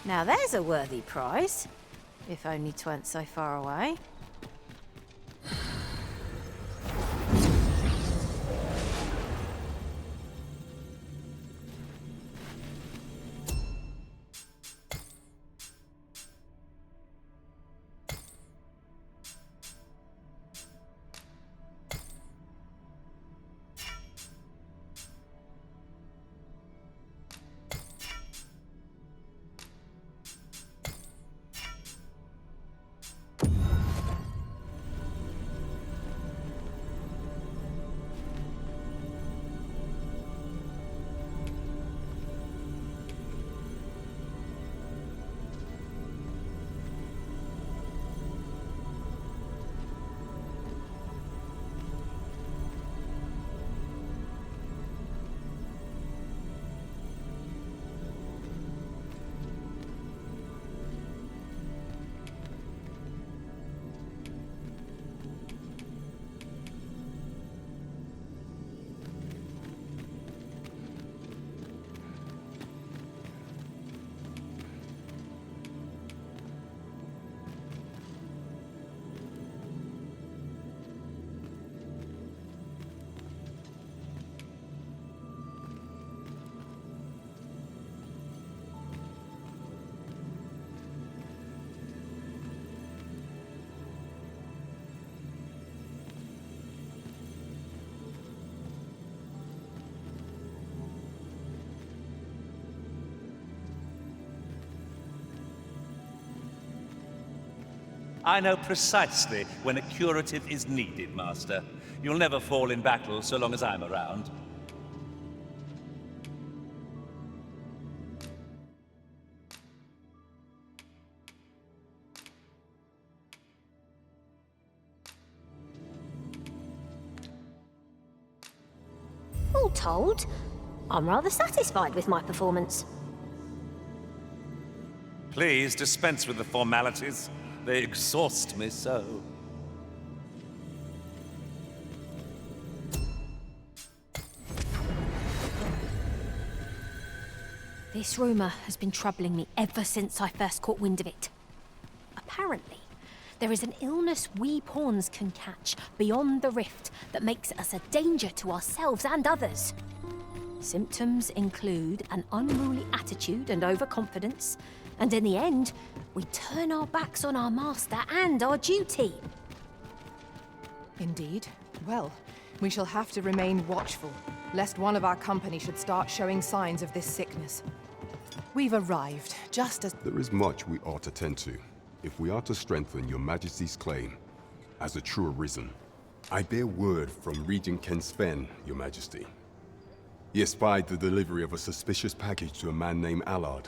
Now there's a worthy prize, if only 'tweren't so far away. I know precisely when a curative is needed, Master. You'll never fall in battle so long as I'm around. All told, I'm rather satisfied with my performance. Please dispense with the formalities. They exhaust me so. This rumour has been troubling me ever since I first caught wind of it. Apparently, there is an illness we pawns can catch beyond the rift that makes us a danger to ourselves and others. Symptoms include an unruly attitude and overconfidence, and in the end, we turn our backs on our master and our duty. Indeed. Well, we shall have to remain watchful, lest one of our company should start showing signs of this sickness. We've arrived, just as... There is much we ought to tend to, if we are to strengthen your Majesty's claim as a true arisen. I bear word from Regent Ken Sven, your Majesty. He espied the delivery of a suspicious package to a man named Allard,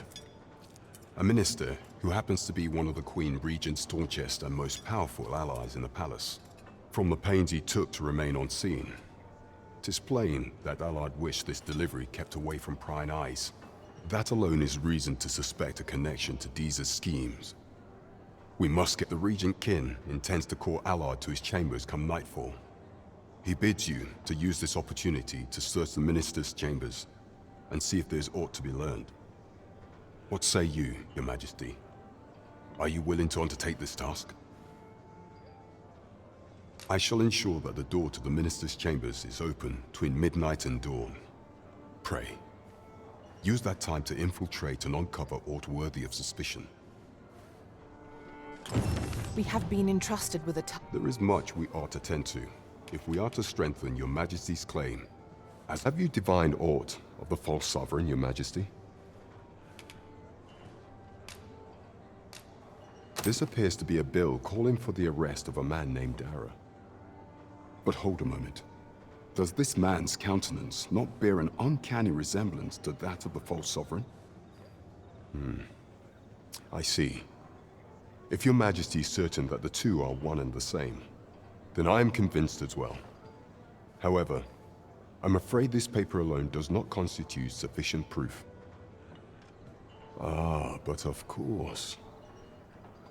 a minister who happens to be one of the Queen Regent's staunchest and most powerful allies in the palace. From the pains he took to remain on scene, 'tis plain that Allard wished this delivery kept away from prying eyes. That alone is reason to suspect a connection to Deeza's schemes. We must get the Regent Kin intends to call Allard to his chambers come nightfall. He bids you to use this opportunity to search the minister's chambers and see if there's aught to be learned. What say you, your Majesty? Are you willing to undertake this task? I shall ensure that the door to the minister's chambers is open between midnight and dawn. Pray, use that time to infiltrate and uncover aught worthy of suspicion. We have been entrusted with a There is much we ought to tend to, if we are to strengthen your Majesty's claim. As have you divined aught of the false sovereign, your Majesty? This appears to be a bill calling for the arrest of a man named Dara. But hold a moment. Does this man's countenance not bear an uncanny resemblance to that of the false sovereign? I see. If your Majesty is certain that the two are one and the same, then I am convinced as well. However, I'm afraid this paper alone does not constitute sufficient proof. Ah, but of course.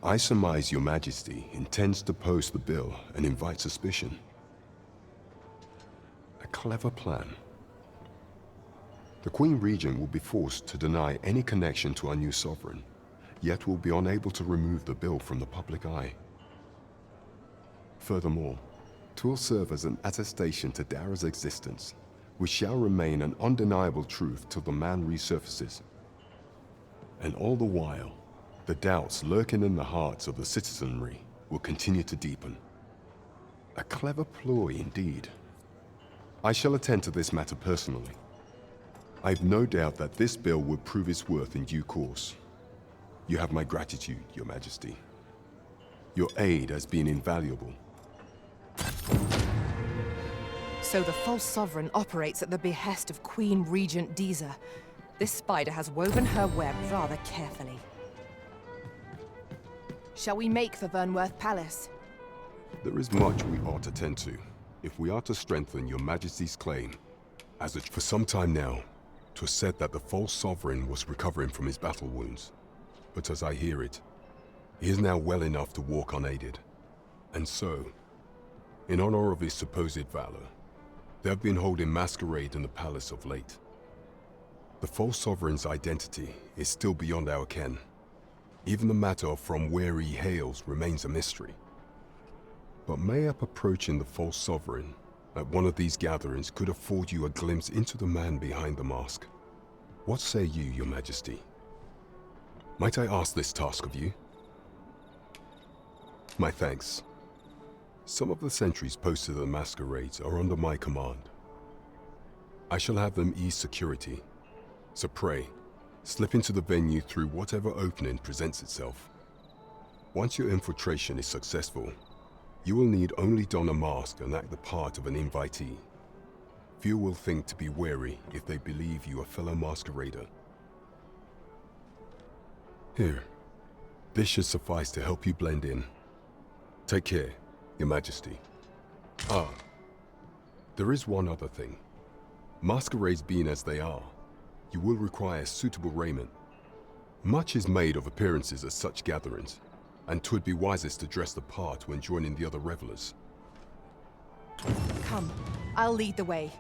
I surmise your Majesty intends to post the bill and invite suspicion. A clever plan. The Queen Regent will be forced to deny any connection to our new sovereign, yet will be unable to remove the bill from the public eye. Furthermore, 'twill serve as an attestation to Dara's existence, which shall remain an undeniable truth till the man resurfaces. And all the while, the doubts lurking in the hearts of the citizenry will continue to deepen. A clever ploy indeed. I shall attend to this matter personally. I've no doubt that this bill will prove its worth in due course. You have my gratitude, Your Majesty. Your aid has been invaluable. So the false sovereign operates at the behest of Queen Regent Diza. This spider has woven her web rather carefully. Shall we make for Vernworth Palace? There is much we ought to tend to, if we are to strengthen Your Majesty's claim. For some time now, 'twas said that the false sovereign was recovering from his battle wounds. But as I hear it, he is now well enough to walk unaided. And so, in honor of his supposed valor, they have been holding masquerade in the palace of late. The false sovereign's identity is still beyond our ken. Even the matter of from where he hails remains a mystery. But mayhap approaching the false sovereign at one of these gatherings could afford you a glimpse into the man behind the mask. What say you, Your Majesty? Might I ask this task of you? My thanks. Some of the sentries posted at the masquerades are under my command. I shall have them ease security. So pray, slip into the venue through whatever opening presents itself. Once your infiltration is successful, you will need only don a mask and act the part of an invitee. Few will think to be wary if they believe you a fellow masquerader. Here, this should suffice to help you blend in. Take care, Your Majesty. Ah, there is one other thing. Masquerades being as they are, you will require suitable raiment. Much is made of appearances at such gatherings, and 'twould be wisest to dress the part when joining the other revelers. Come, I'll lead the way.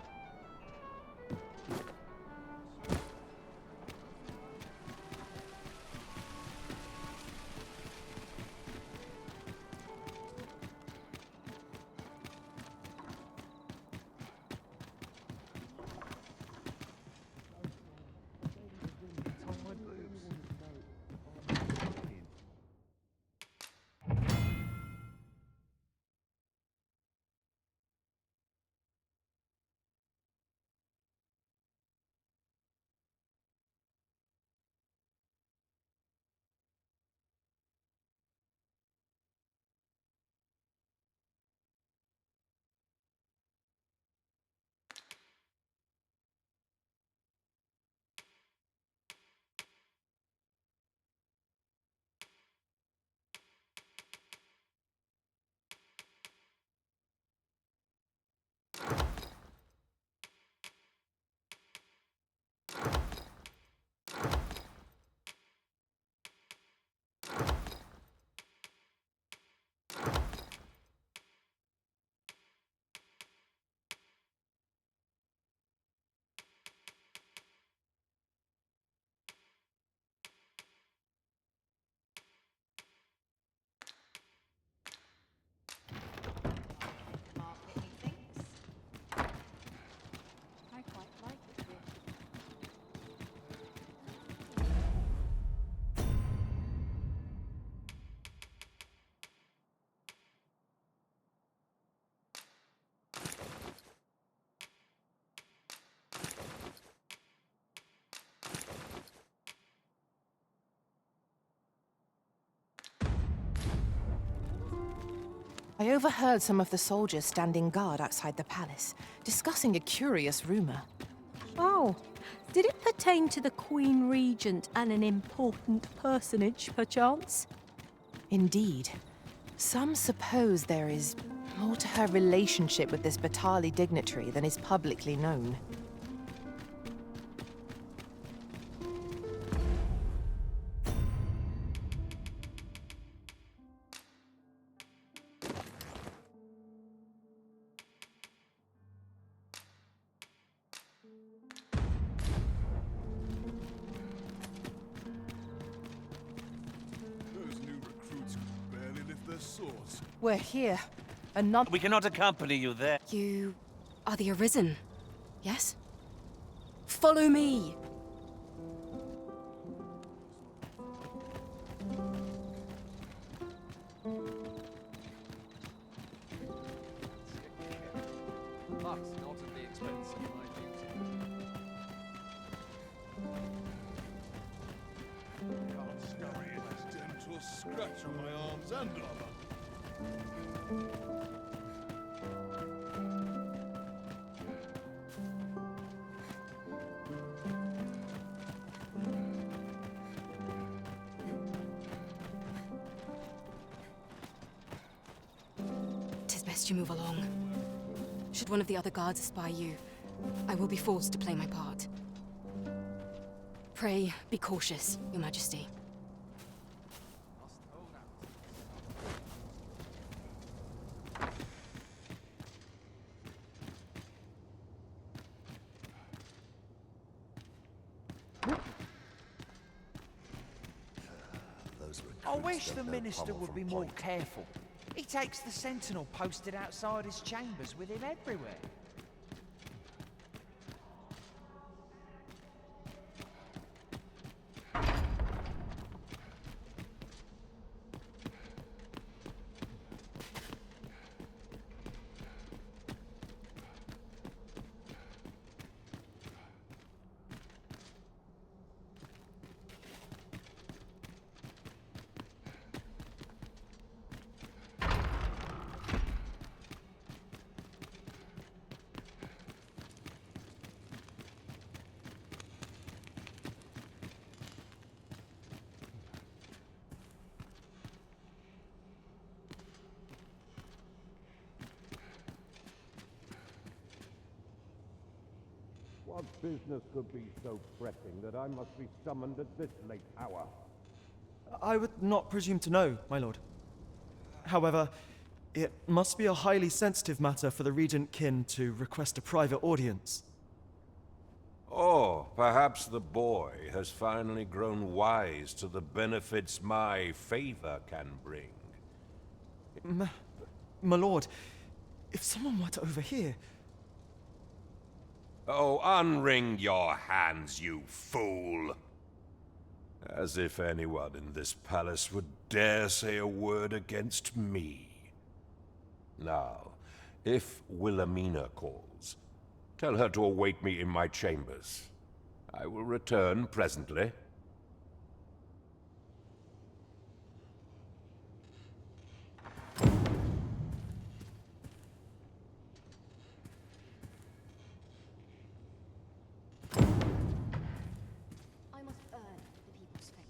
I overheard some of the soldiers standing guard outside the palace, discussing a curious rumor. Oh, did it pertain to the Queen Regent and an important personage, perchance? Indeed. Some suppose there is more to her relationship with this Batali dignitary than is publicly known. yourselves? We're here. Another. We cannot accompany you there. You are the Arisen, yes? Follow me! Luck's not at the expense of my duty. Can't scurry it as gentle scratch on my arms and armor. Tis best you move along. Should one of the other guards spy you, I will be forced to play my part. Pray, be cautious, Your Majesty. I wish the Minister would be more careful. He takes the sentinel posted outside his chambers with him everywhere. What business could be so pressing that I must be summoned at this late hour? I would not presume to know, my lord. However, it must be a highly sensitive matter for the Regent Kin to request a private audience. Oh, perhaps the boy has finally grown wise to the benefits my favor can bring. My lord, if someone were to overhear... Oh, unwring your hands, you fool! As if anyone in this palace would dare say a word against me. Now, if Wilhelmina calls, tell her to await me in my chambers. I will return presently. I must earn the people's faith.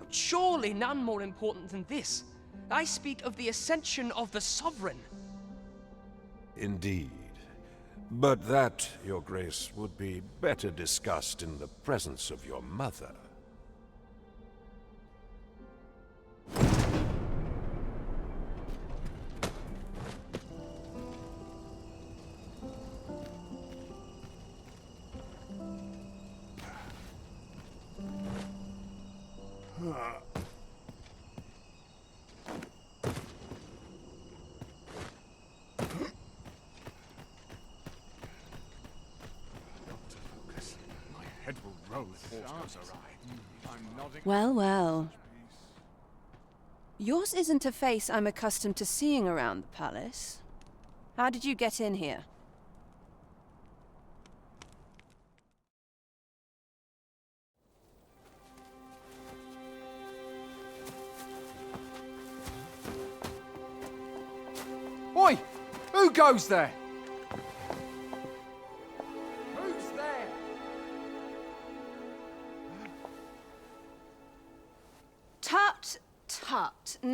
Surely none more important than this. I speak of the ascension of the Sovereign. Indeed. But that, Your Grace, would be better discussed in the presence of your mother. Well, well. Yours isn't a face I'm accustomed to seeing around the palace. How did you get in here? Oi! Who goes there?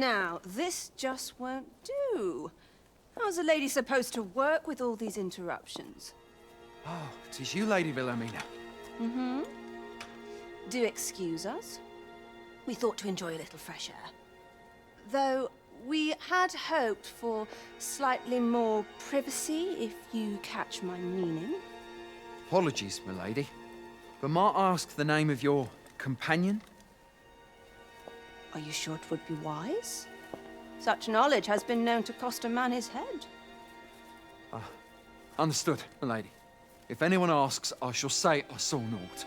Now, this just won't do. How's a lady supposed to work with all these interruptions? Oh, 'tis you, Lady Wilhelmina. Mm-hmm. Do excuse us. We thought to enjoy a little fresh air. Though we had hoped for slightly more privacy, if you catch my meaning. Apologies, milady. But might I ask the name of your companion? Are you sure it would be wise? Such knowledge has been known to cost a man his head. Understood, milady. If anyone asks, I shall say I saw naught.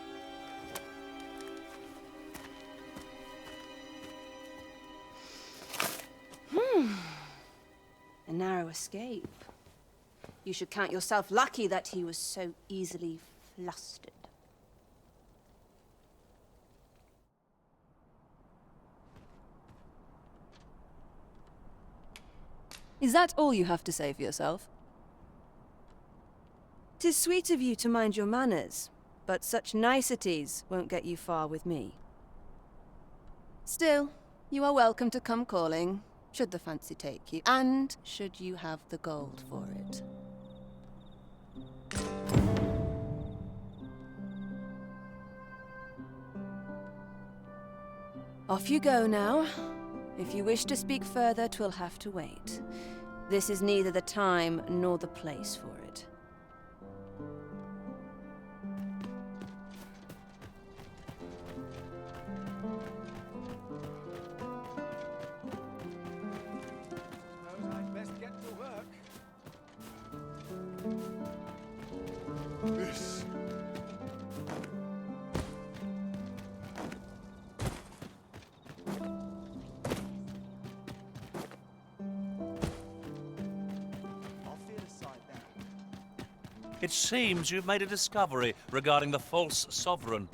A narrow escape. You should count yourself lucky that he was so easily flustered. Is that all you have to say for yourself? 'Tis sweet of you to mind your manners, but such niceties won't get you far with me. Still, you are welcome to come calling, should the fancy take you, and should you have the gold for it. Off you go now. If you wish to speak further, 'twill have to wait. This is neither the time nor the place for it. I'd best get to work. This. It seems you've made a discovery regarding the false sovereign.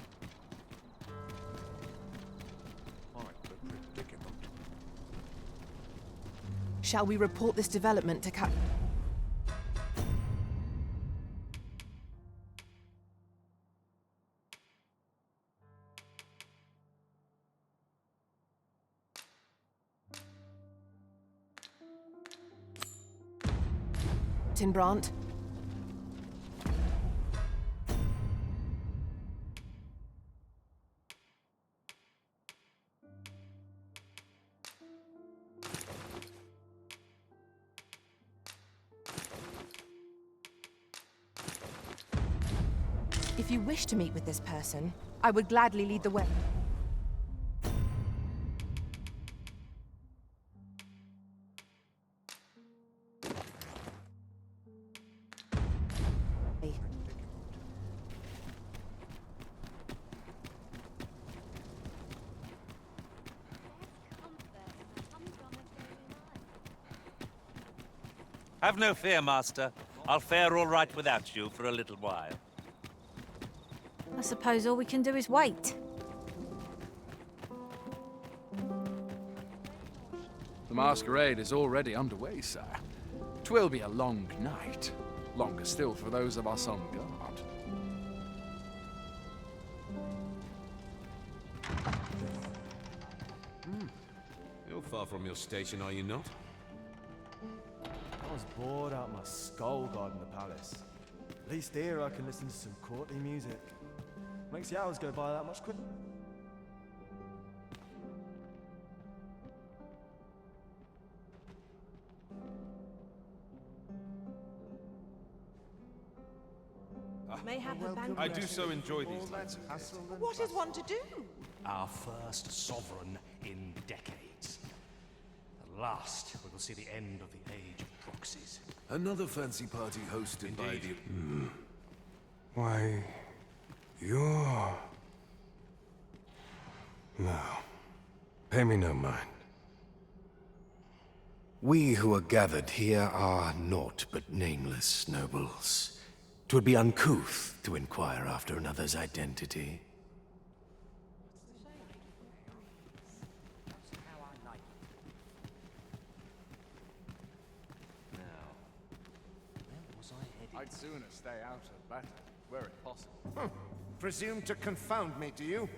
Shall we report this development to Cap... Brandt? If you wish to meet with this person, I would gladly lead the way. Have no fear, Master. I'll fare all right without you for a little while. I suppose all we can do is wait. The masquerade is already underway, sir. 'Twill be a long night. Longer still for those of us on guard. You're far from your station, are you not? I was bored out my skull guarding the palace. At least here I can listen to some courtly music. Makes the hours go by that much quicker. I do so enjoy these nights. What is one to do? Our first sovereign in decades. At last, we will see the end of the age of proxies. Another fancy party hosted by the... Why, you're... No. Pay me no mind. We who are gathered here are naught but nameless nobles. 'Twould be uncouth to inquire after another's identity. I'd sooner stay out of battle, were it possible. Presume to confound me, do you?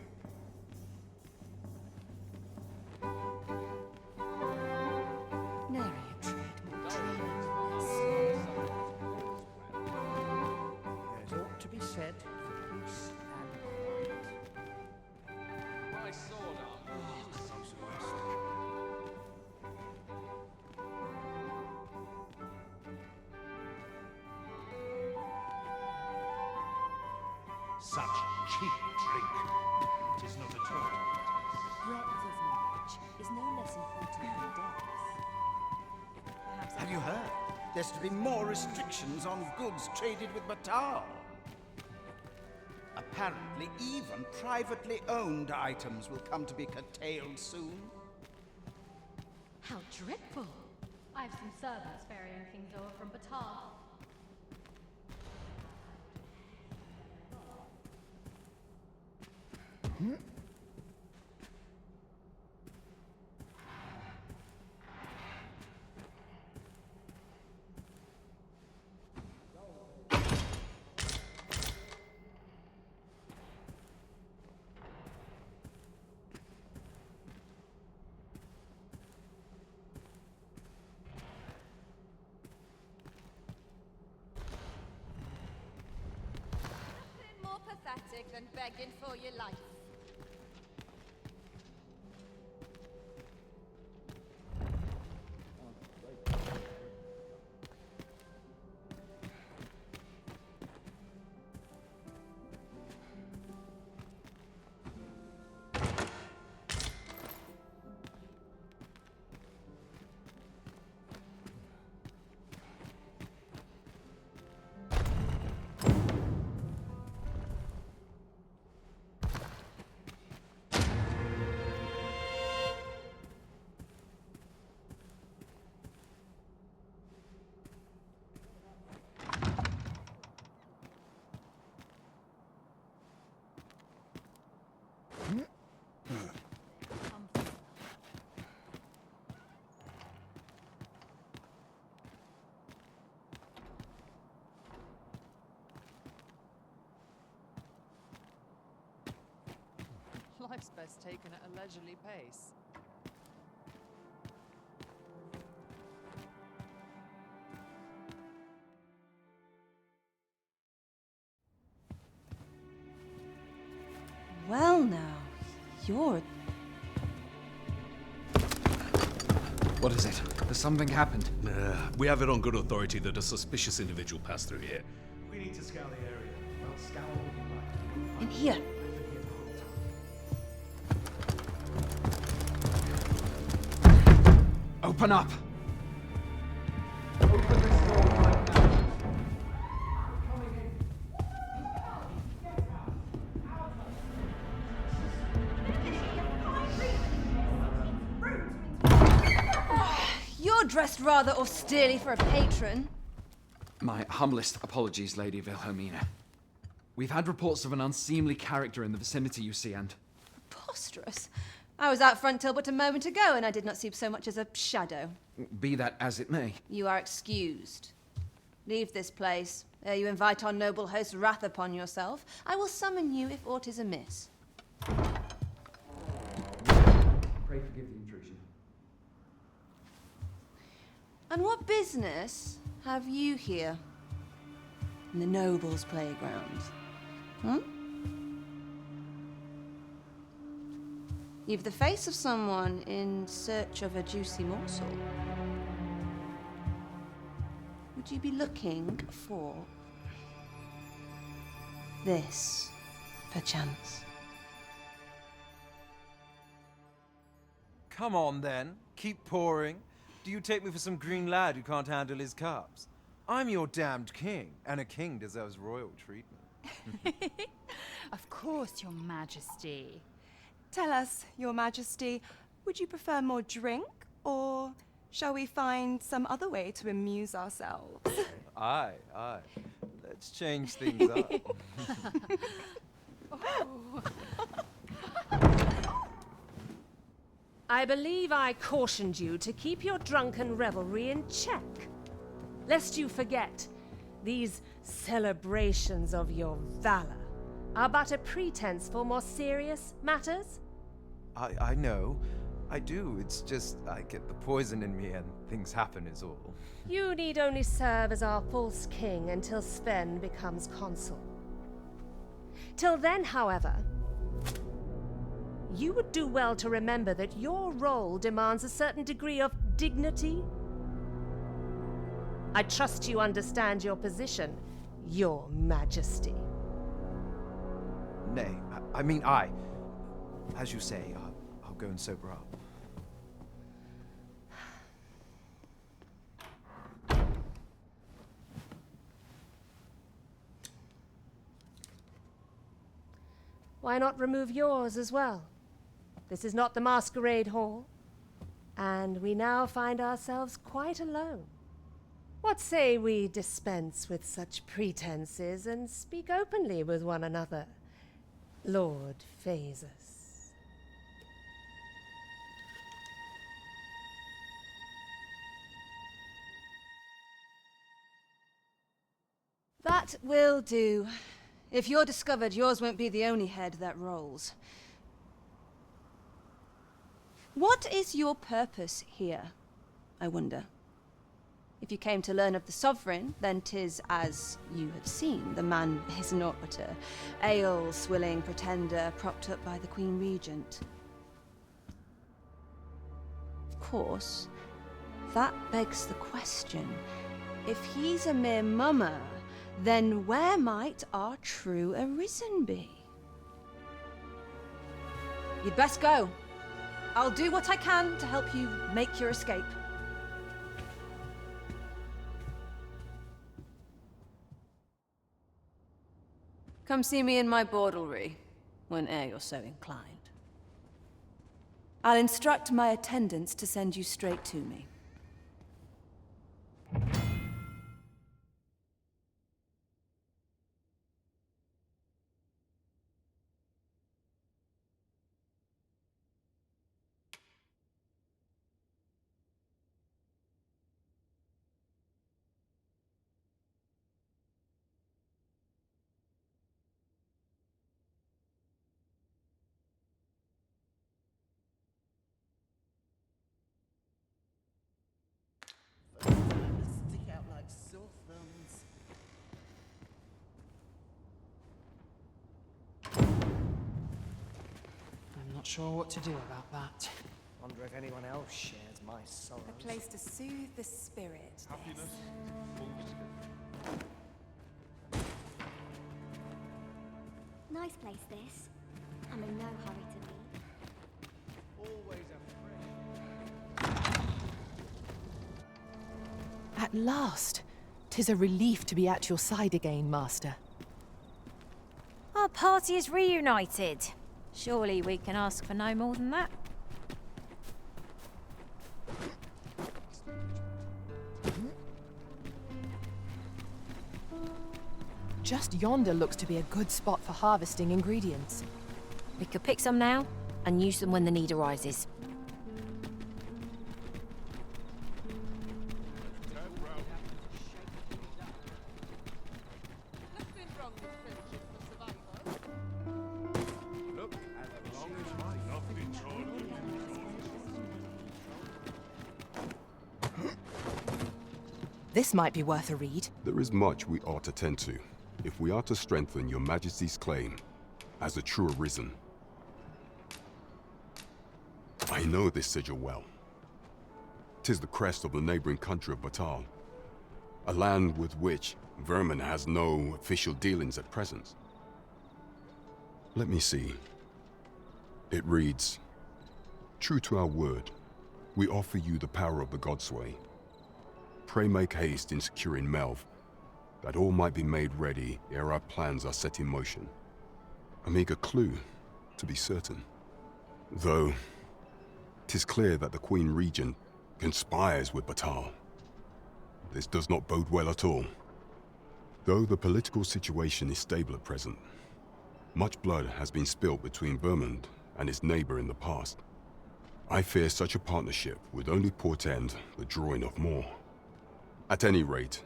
Such cheap drink. It is not at all. Breadth of knowledge is no less important than depth. Have you heard? There's to be more restrictions on goods traded with Batal. Apparently, even privately owned items will come to be curtailed soon. How dreadful! I have some servants ferrying things over from Batal. More pathetic than begging for your life. Life's best taken at a leisurely pace. Well now, you're... What is it? Has something happened? We have it on good authority that a suspicious individual passed through here. We need to scour the area. Well, scour what you like. In here. Open up! You're dressed rather austerely for a patron. My humblest apologies, Lady Wilhelmina. We've had reports of an unseemly character in the vicinity, you see, and... Preposterous. I was out front till but a moment ago, and I did not see so much as a shadow. Be that as it may. You are excused. Leave this place, ere you invite our noble host's wrath upon yourself. I will summon you if aught is amiss. Pray forgive the intrusion. And what business have you here? In the nobles' playground? You've the face of someone in search of a juicy morsel. Would you be looking for this, perchance? Come on, then. Keep pouring. Do you take me for some green lad who can't handle his cups? I'm your damned king, and a king deserves royal treatment. Of course, Your Majesty. Tell us, Your Majesty, would you prefer more drink, or shall we find some other way to amuse ourselves? Aye. Let's change things up. I believe I cautioned you to keep your drunken revelry in check, lest you forget these celebrations of your valor are but a pretense for more serious matters. I know. I do. It's just I get the poison in me and things happen is all. You need only serve as our false king until Sven becomes consul. Till then, however, you would do well to remember that your role demands a certain degree of dignity. I trust you understand your position, Your Majesty. nay, I mean I. As you say, I'll go and sober up. Why not remove yours as well? This is not the masquerade hall, and we now find ourselves quite alone. What say we dispense with such pretenses and speak openly with one another, Lord Phaesus? That will do. If you're discovered, yours won't be the only head that rolls. What is your purpose here, I wonder? If you came to learn of the Sovereign, then 'tis as you have seen. The man is naught but a ale-swilling pretender propped up by the Queen Regent. Of course, that begs the question. If he's a mere mummer, then where might our true Arisen be? You'd best go. I'll do what I can to help you make your escape. Come see me in my bordlery, whene'er you're so inclined. I'll instruct my attendants to send you straight to me. Stick out like sore thumbs. I'm not sure what to do about that. Wonder if anyone else shares my sorrows. A place to soothe the spirit. Happiness. Nice place, this. I'm in no hurry to leave. Always a At last! 'Tis a relief to be at your side again, Master. Our party is reunited. Surely we can ask for no more than that. Just yonder looks to be a good spot for harvesting ingredients. We could pick some now and use them when the need arises. This might be worth a read. There is much we ought to tend to, if we are to strengthen your Majesty's claim as a true Arisen. I know this sigil well. 'Tis the crest of the neighboring country of Batal, a land with which Vermin has no official dealings at present. Let me see. It reads, "True to our word, we offer you the power of the Godsway. Pray make haste in securing Melv, that all might be made ready ere our plans are set in motion." A meager clue, to be certain. Though, 'tis clear that the Queen Regent conspires with Batal. This does not bode well at all. Though the political situation is stable at present, much blood has been spilt between Vermund and its neighbor in the past. I fear such a partnership would only portend the drawing of more. At any rate,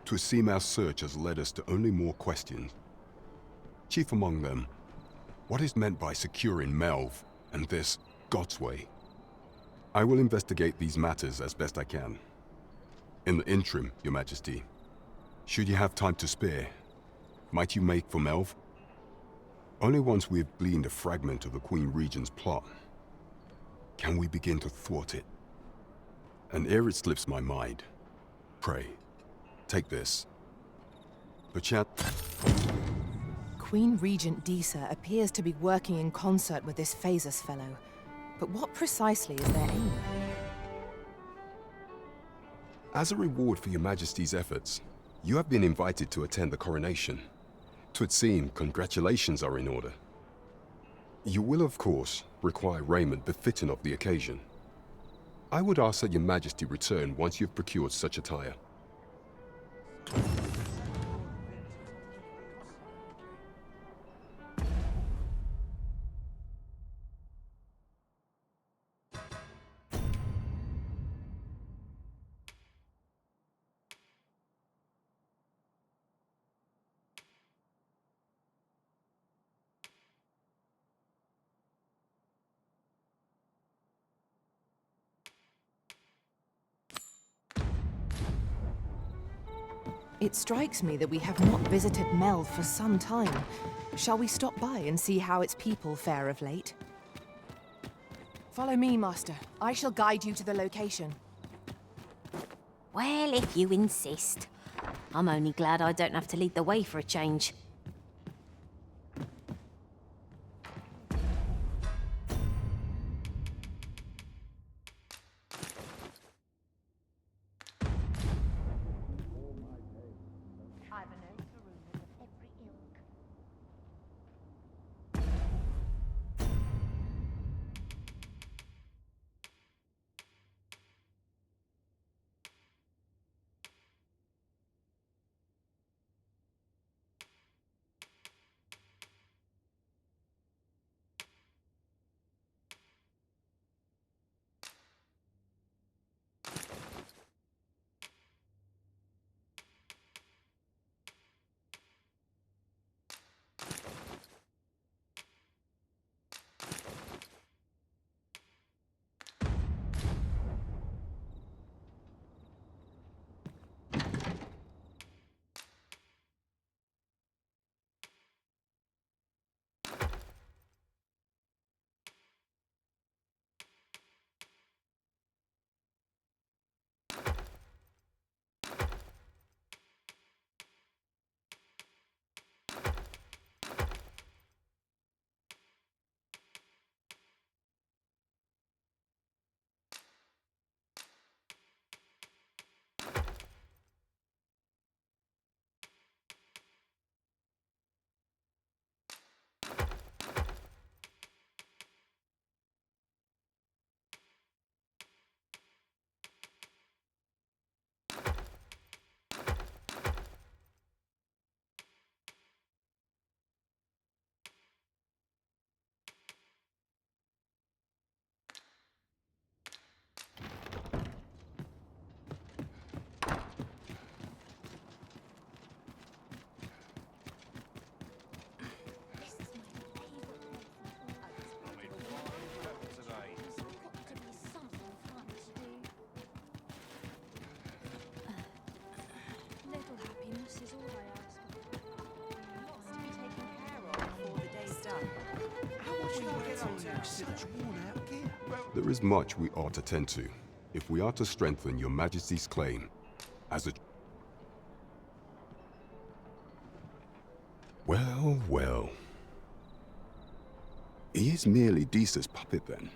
'twould seem our search has led us to only more questions. Chief among them, what is meant by securing Melv and this Godsway? I will investigate these matters as best I can. In the interim, Your Majesty, should you have time to spare, might you make for Melv? Only once we have gleaned a fragment of the Queen Regent's plot can we begin to thwart it. And ere it slips my mind, pray, take this. Perchance... Queen Regent Disa appears to be working in concert with this Phasus fellow. But what precisely is their aim? As a reward for your Majesty's efforts, you have been invited to attend the coronation. 'Twould seem congratulations are in order. You will, of course, require raiment befitting of the occasion. I would ask that your Majesty return once you've procured such attire. It strikes me that we have not visited Mel for some time. Shall we stop by and see how its people fare of late? Follow me, Master. I shall guide you to the location. Well, if you insist. I'm only glad I don't have to lead the way for a change. There is much we ought to tend to, if we are to strengthen your Majesty's claim as a... Well, well. He is merely Disa's puppet then.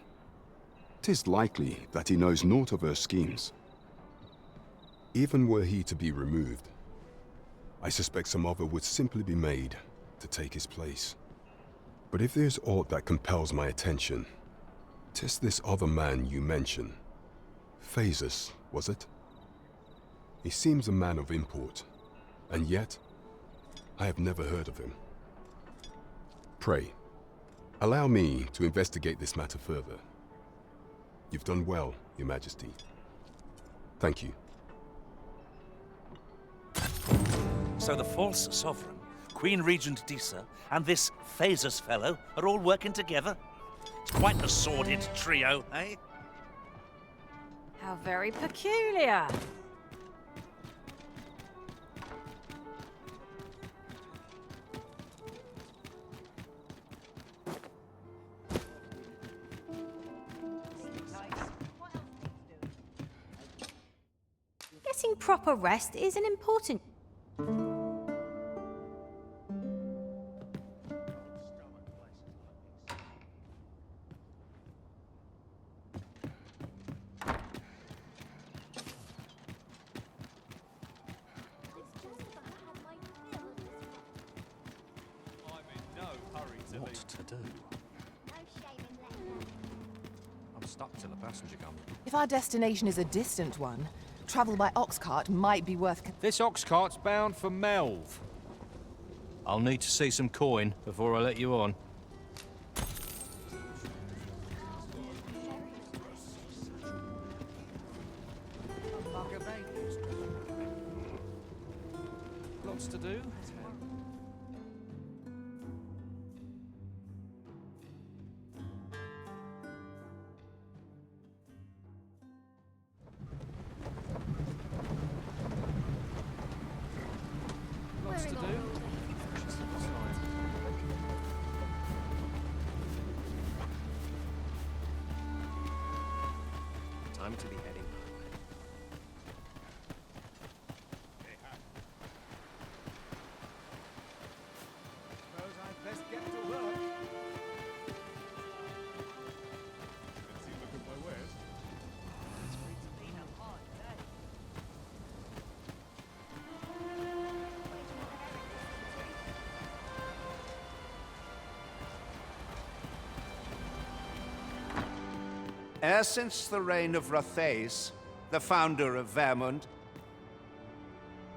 'Tis likely that he knows naught of her schemes. Even were he to be removed, I suspect some other would simply be made to take his place. But if there's aught that compels my attention, 'tis this other man you mention. Phasus, was it? He seems a man of import, and yet I have never heard of him. Pray, allow me to investigate this matter further. You've done well, Your Majesty. Thank you. So the false sovereign, Queen Regent Disa, and this Phasus fellow are all working together? It's quite a sordid trio, eh? How very peculiar. Getting proper rest is an important... to do? I'm stuck till a passenger comes. If our destination is a distant one, travel by ox cart might be worth... This ox cart's bound for Melv. I'll need to see some coin before I let you on. Lots to do. Lots to do. Time to be heading. Suppose I'd best get to work. Let's see if I put my wares. E'er since the reign of Rothace, the founder of Vermund,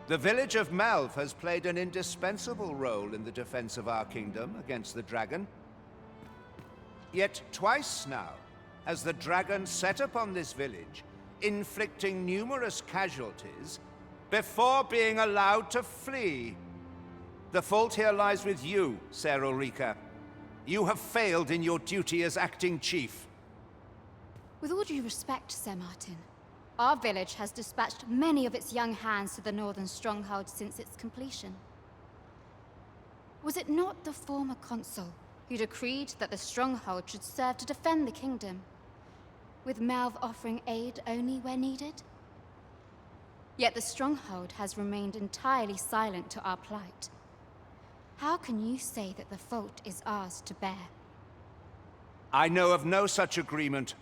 the village of Melv has played an indispensable role in the defense of our kingdom against the dragon. Yet twice now has the dragon set upon this village, inflicting numerous casualties before being allowed to flee. The fault here lies with you, Ser Ulrika. You have failed in your duty as acting chief. With all due respect, Sir Martin, our village has dispatched many of its young hands to the northern stronghold since its completion. Was it not the former consul who decreed that the stronghold should serve to defend the kingdom, with Melv offering aid only where needed? Yet the stronghold has remained entirely silent to our plight. How can you say that the fault is ours to bear? I know of no such agreement.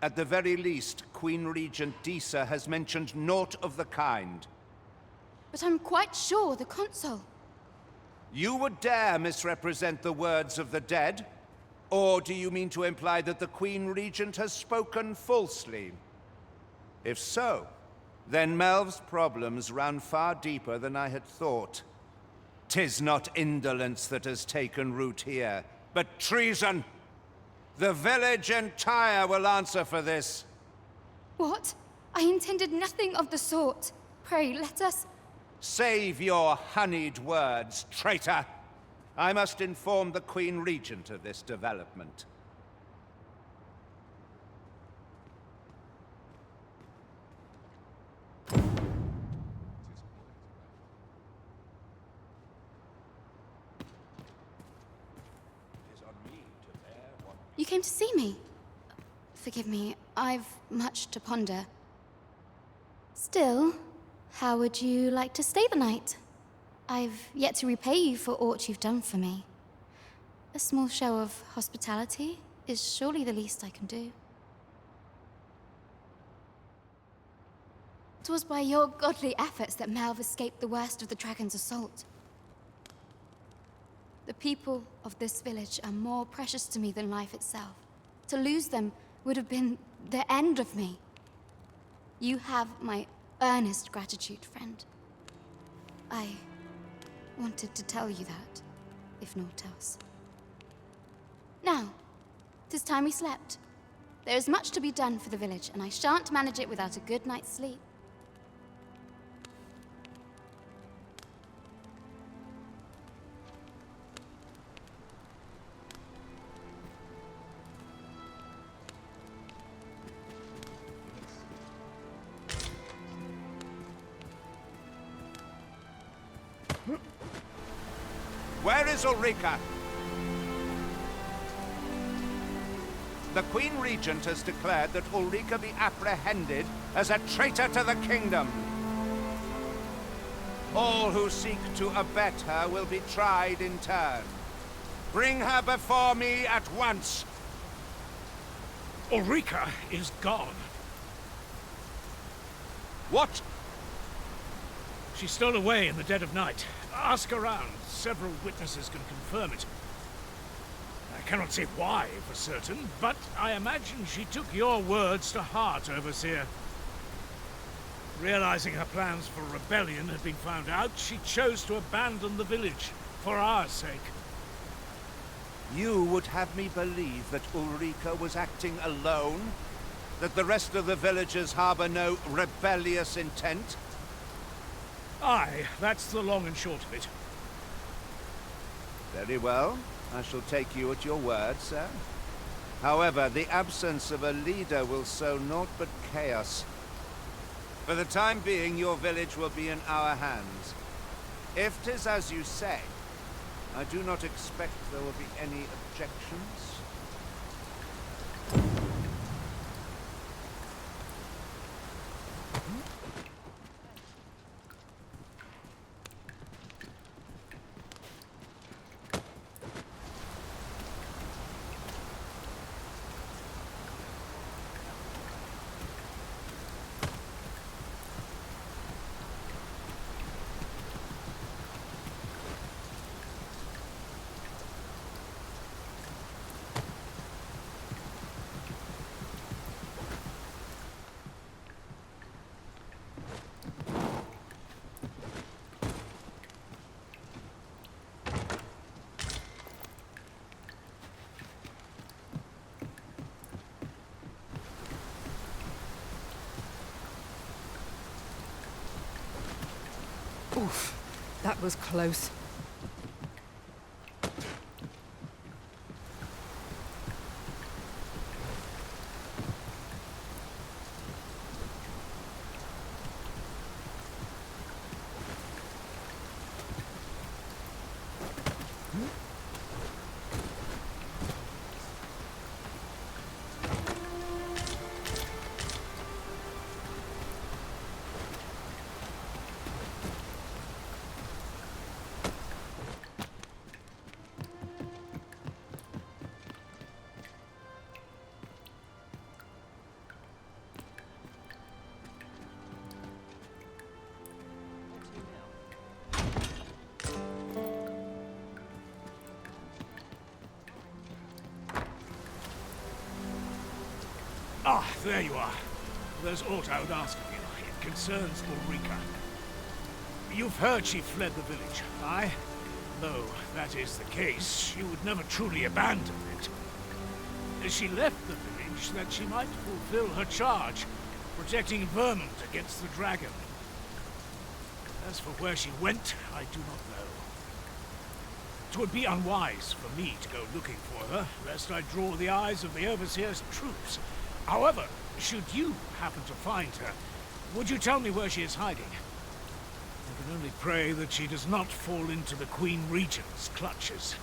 At the very least, Queen Regent Disa has mentioned naught of the kind. But I'm quite sure the consul... You would dare misrepresent the words of the dead? Or do you mean to imply that the Queen Regent has spoken falsely? If so, then Melv's problems run far deeper than I had thought. 'Tis not indolence that has taken root here, but treason. The village entire will answer for this. What? I intended nothing of the sort. Pray, let us... Save your honeyed words, traitor! I must inform the Queen Regent of this development. You came to see me? Forgive me, I've much to ponder. Still, how would you like to stay the night? I've yet to repay you for aught you've done for me. A small show of hospitality is surely the least I can do. 'Twas by your godly efforts that Melv escaped the worst of the dragon's assault. The people of this village are more precious to me than life itself. To lose them would have been the end of me. You have my earnest gratitude, friend. I wanted to tell you that, if naught else. Now, 'tis time we slept. There is much to be done for the village, and I shan't manage it without a good night's sleep. Where is Ulrika? The Queen Regent has declared that Ulrika be apprehended as a traitor to the kingdom. All who seek to abet her will be tried in turn. Bring her before me at once. Ulrika is gone. What? She stole away in the dead of night. Ask around. Several witnesses can confirm it. cannot say why for certain, but I imagine she took your words to heart, Overseer. Realizing her plans for rebellion had been found out, she chose to abandon the village, for our sake. You would have me believe that Ulrika was acting alone? That the rest of the villagers harbor no rebellious intent? Aye, that's the long and short of it. Very well. I shall take you at your word, sir. However, the absence of a leader will sow naught but chaos. For the time being, your village will be in our hands. If 'tis as you say, I do not expect there will be any objections. Oof, that was close. Ah, there you are. There's aught I would ask of you. It concerns Ulrika. You've heard she fled the village, aye? Though that is the case, she would never truly abandon it. She left the village that she might fulfill her charge, protecting Vermont against the dragon. As for where she went, I do not know. 'Twould be unwise for me to go looking for her, lest I draw the eyes of the Overseer's troops. However, should you happen to find her, would you tell me where she is hiding? I can only pray that she does not fall into the Queen Regent's clutches.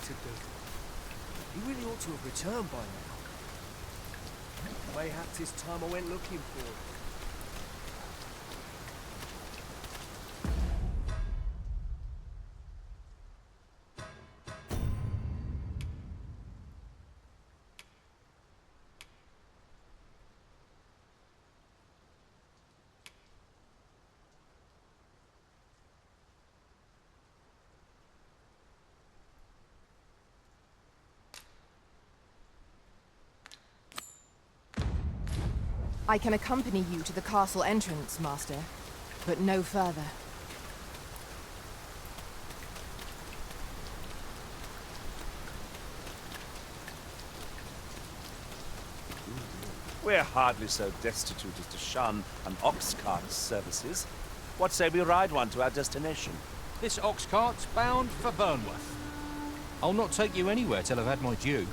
To do. He really ought to have returned by now. Mayhap 'tis time I went looking for him. I can accompany you to the castle entrance, Master, but no further. We're hardly so destitute as to shun an ox cart's services. What say we ride one to our destination? This ox cart's bound for Burnworth. I'll not take you anywhere till I've had my due.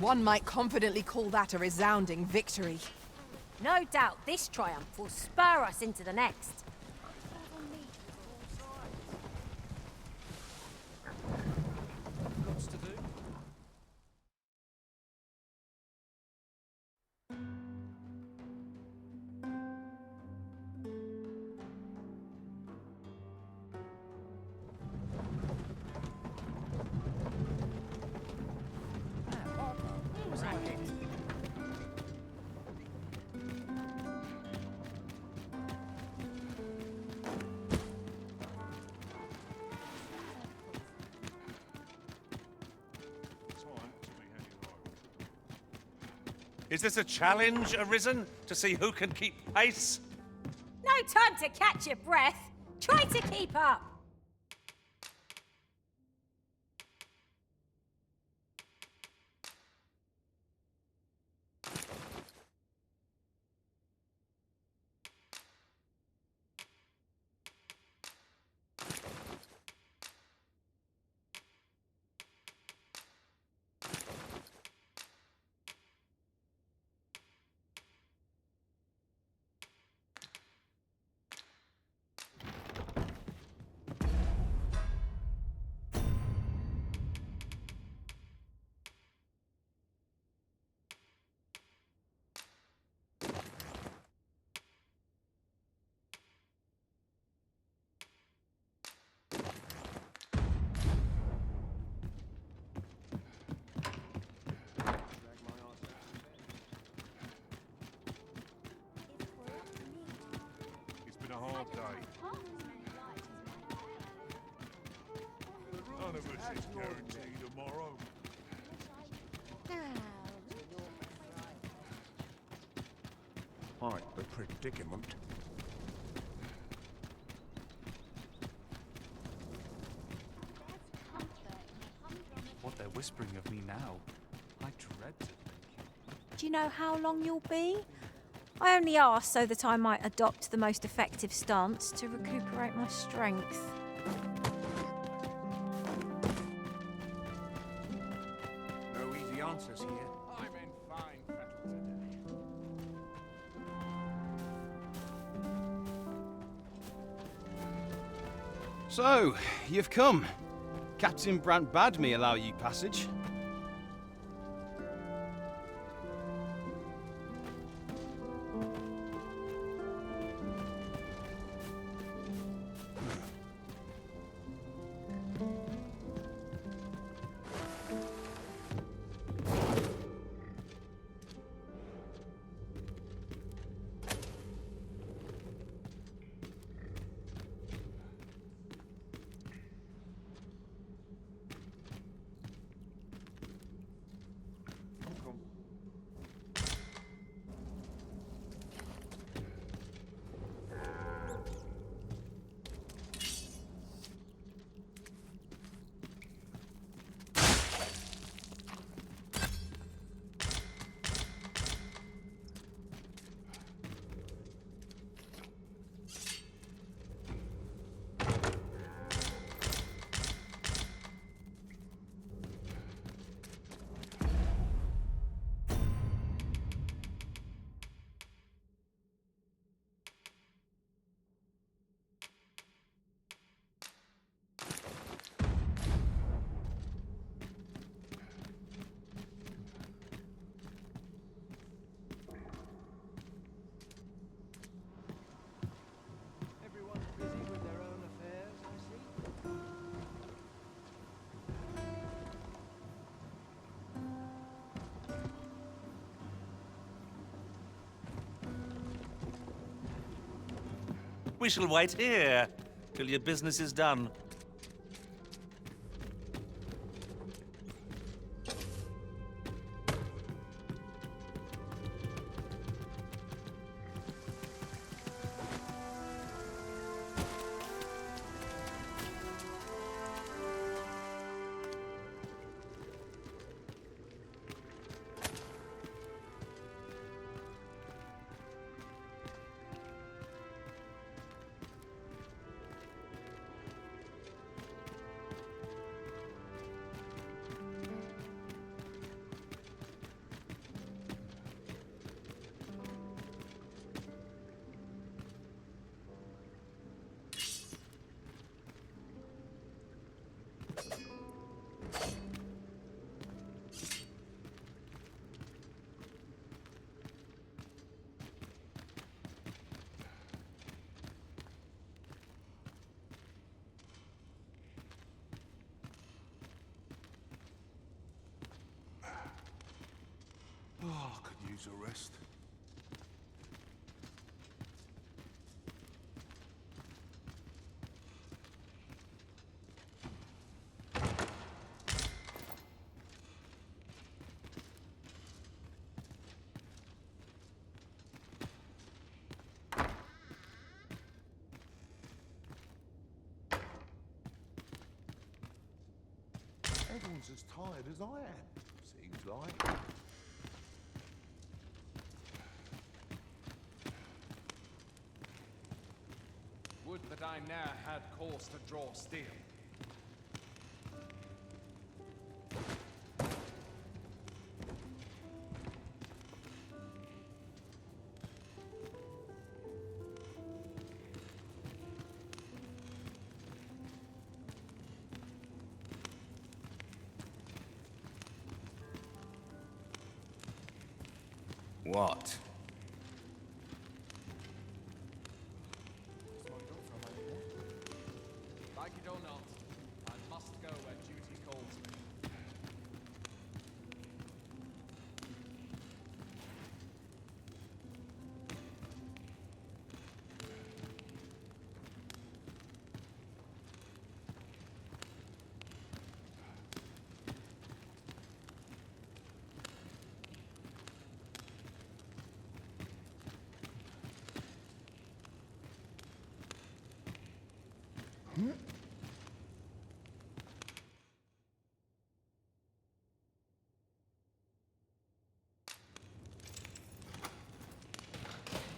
One might confidently call that a resounding victory. No doubt this triumph will spur us into the next. Lots to do. Is this a challenge arisen to see who can keep pace? No time to catch your breath. Try to keep up. It's been a hard day. None of us is guaranteed tomorrow. Quite the predicament. What they're whispering of me now, I dread to think. Do you know how long you'll be? I only asked so that I might adopt the most effective stance to recuperate my strength. No easy answers here. I'm in fine fettle today. So, you've come. Captain Brant bade me allow you passage. We shall wait here till your business is done. Oh, I could use a rest. Everyone's as tired as I am, seems like. Would that I ne'er had cause to draw steel. What? Like it or not, I must go where duty calls me.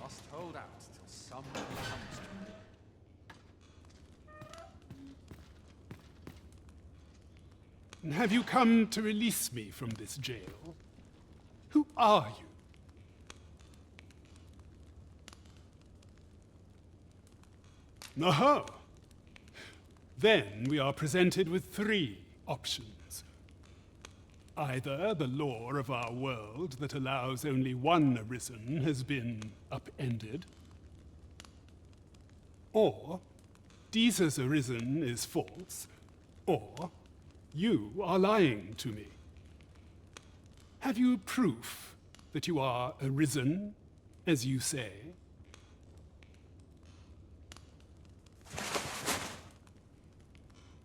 Must hold out till someone comes to me. Have you come to release me from this jail? Who are you? Aha! Then we are presented with three options. Either the law of our world that allows only one arisen has been upended, or Jesus arisen is false, or you are lying to me. Have you proof that you are arisen, as you say?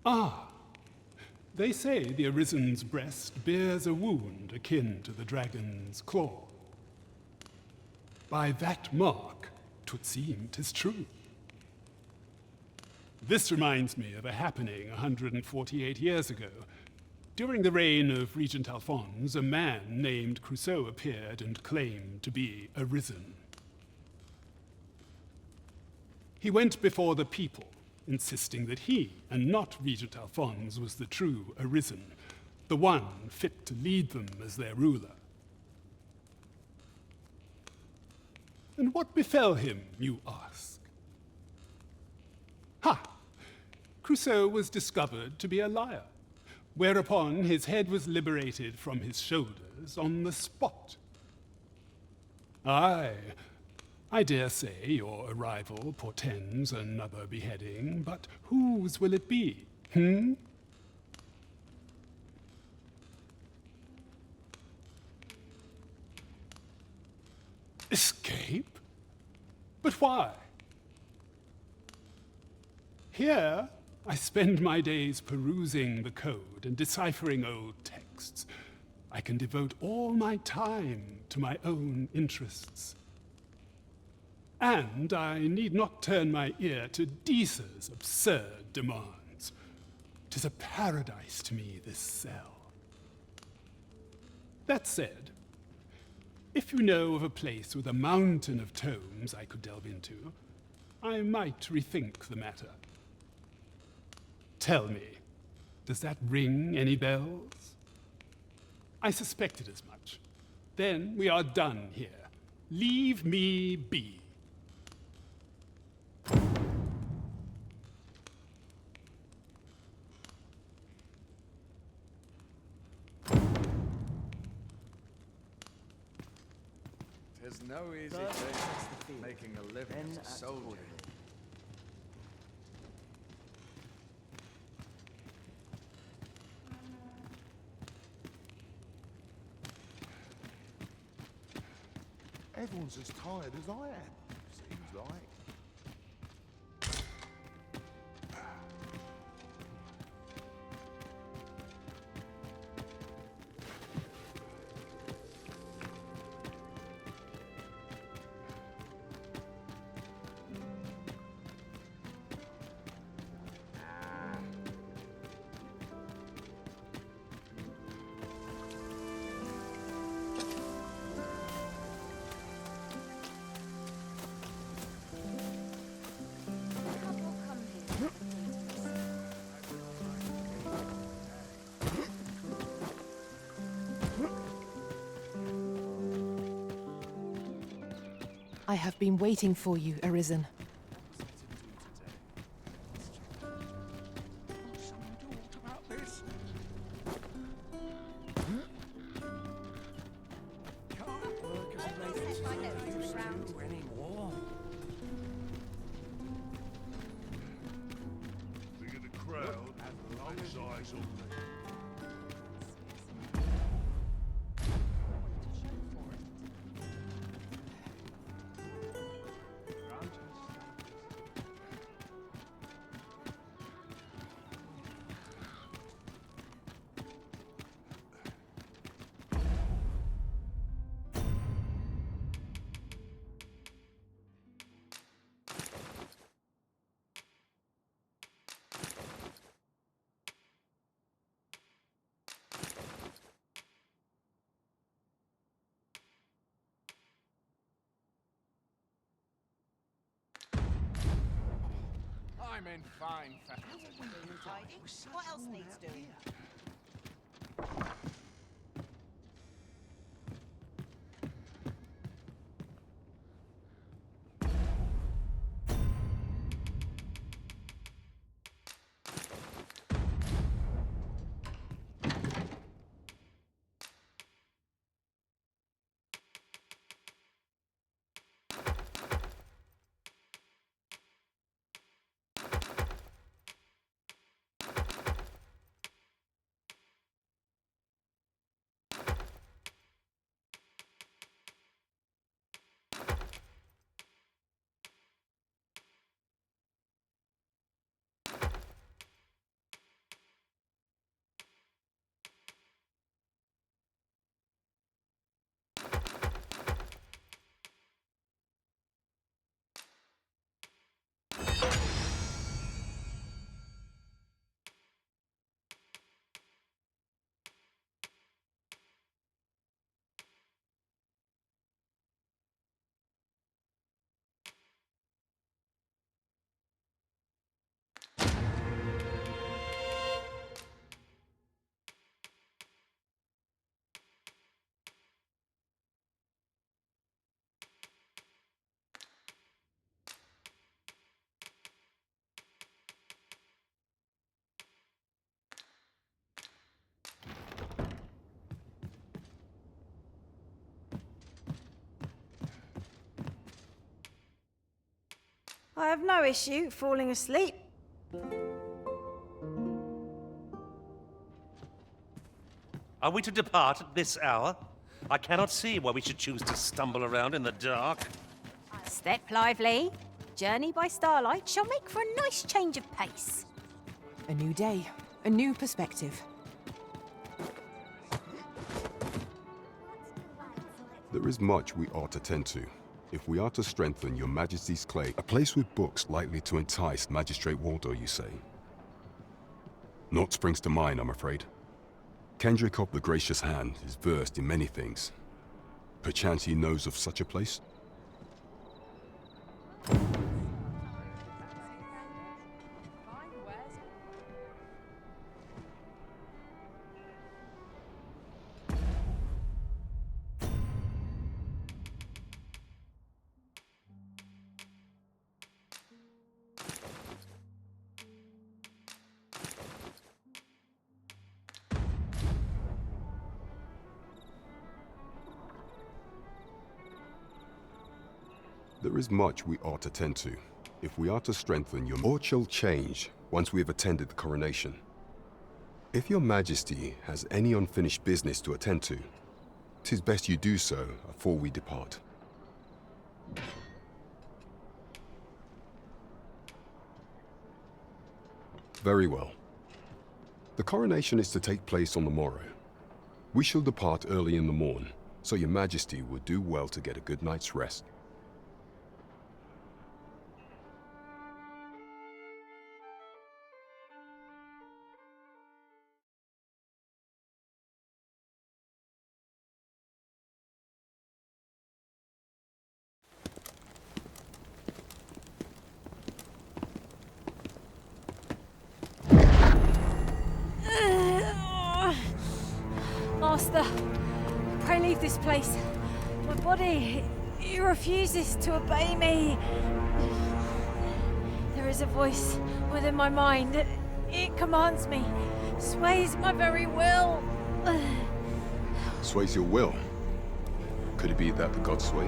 Ah, they say the Arisen's breast bears a wound akin to the dragon's claw. By that mark, 'twould seem 'tis true. This reminds me of a happening 148 years ago. During the reign of Regent Alphonse, a man named Crusoe appeared and claimed to be Arisen. He went before the people, insisting that he, and not Regent Alphonse, was the true Arisen, the one fit to lead them as their ruler. And what befell him, you ask? Ha! Crusoe was discovered to be a liar, whereupon his head was liberated from his shoulders on the spot. Aye, I dare say your arrival portends another beheading, but whose will it be, Escape? But why? Here, I spend my days perusing the code and deciphering old texts. I can devote all my time to my own interests. And I need not turn my ear to Disa's absurd demands. 'Tis a paradise to me, this cell. That said, if you know of a place with a mountain of tomes I could delve into, I might rethink the matter. Tell me, does that ring any bells? I suspected as much. Then we are done here. Leave me be. Tis no easy thing making a living as a soldier. Everyone's as tired as I am, seems like. I have been waiting for you, Arisen. I'm in fine fashion. What else needs doing? I have no issue falling asleep. Are we to depart at this hour? I cannot see why we should choose to stumble around in the dark. Step lively. journey by starlight shall make for a nice change of pace. A new day, a new perspective. There is much we ought to tend to, if we are to strengthen your Majesty's clay. A place with books likely to entice Magistrate Waldo, you say? Naught springs to mind, I'm afraid. Kendrick of the Gracious Hand is versed in many things. Perchance he knows of such a place? There is much we ought to tend to, if we are to strengthen your... Or shall change once we have attended the coronation. If your Majesty has any unfinished business to attend to, 'tis best you do so afore we depart. Very well. The coronation is to take place on the morrow. We shall depart early in the morn, so your Majesty would do well to get a good night's rest. Master, pray leave this place. My body, it refuses to obey me. There is a voice within my mind. It commands me, sways my very will. Sways your will? Could it be that the gods sway?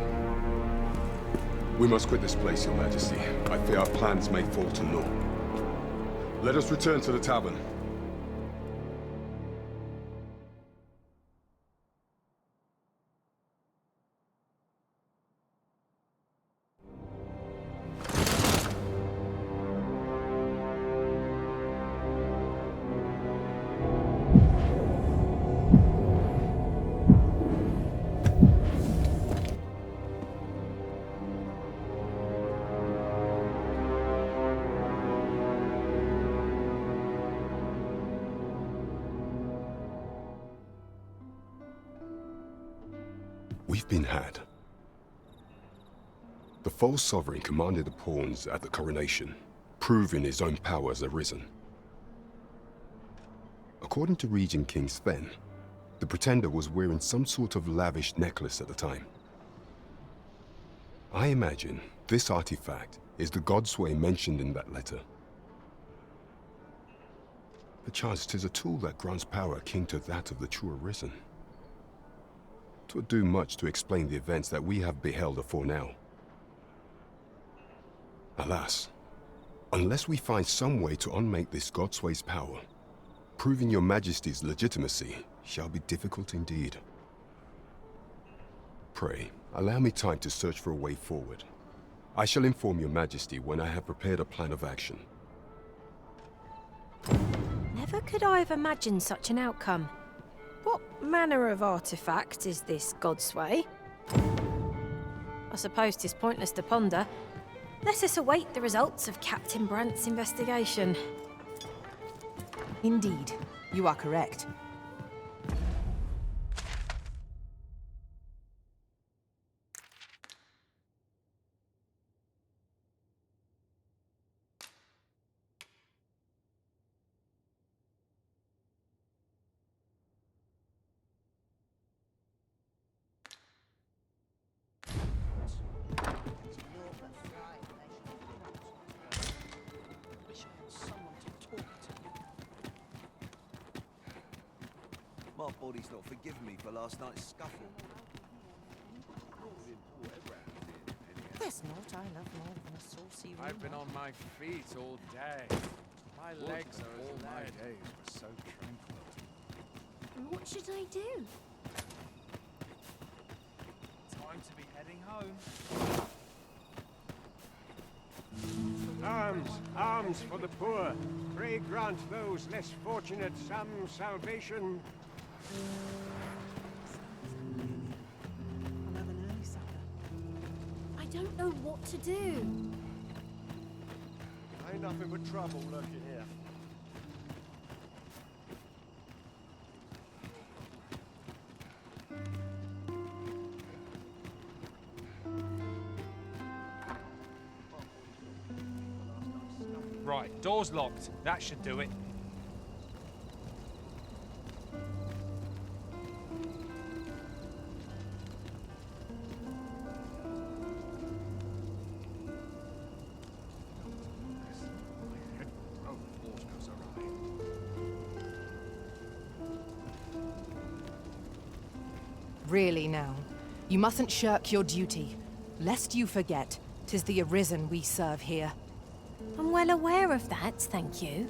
We must quit this place, your Majesty. I fear our plans may fall to naught. Let us return to the tavern. We've been had. The false sovereign commanded the pawns at the coronation, proving his own powers arisen. According to Regent King Sven, the pretender was wearing some sort of lavish necklace at the time. I imagine this artifact is the godsway mentioned in that letter. Perchance 'tis a tool that grants power akin to that of the true arisen. 'Twould do much to explain the events that we have beheld afore now. Alas, unless we find some way to unmake this godsway's power, proving your Majesty's legitimacy shall be difficult indeed. Pray, allow me time to search for a way forward. I shall inform your Majesty when I have prepared a plan of action. Never could I have imagined such an outcome. What manner of artifact is this godsway? I suppose 'tis pointless to ponder. Let us await the results of Captain Brant's investigation. Indeed, you are correct. My body's not forgiven me for last night's scuffle. There's naught I love more than a saucy I've been on my feet all day. My legs are as All my lead. days were so tranquil. What should I do? Time to be heading home. alms for the poor. Pray grant those less fortunate some salvation. I don't know what to do. Ain't nothing but trouble lurking here. Right, door's locked. That should do it. Really now, you mustn't shirk your duty. Lest you forget, 'tis the Arisen we serve here. I'm well aware of that, thank you.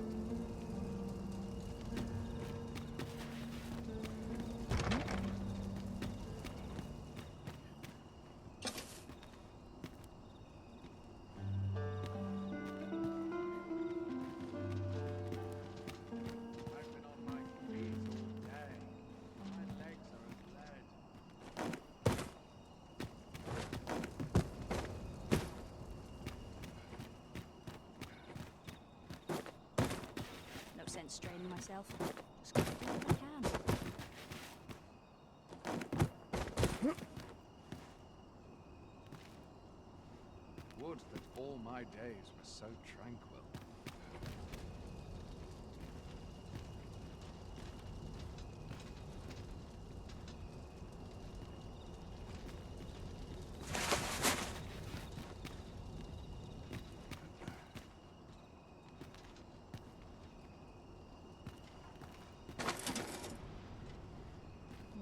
No sense straining myself. Just gotta do what I can. Would that all my days were so tranquil.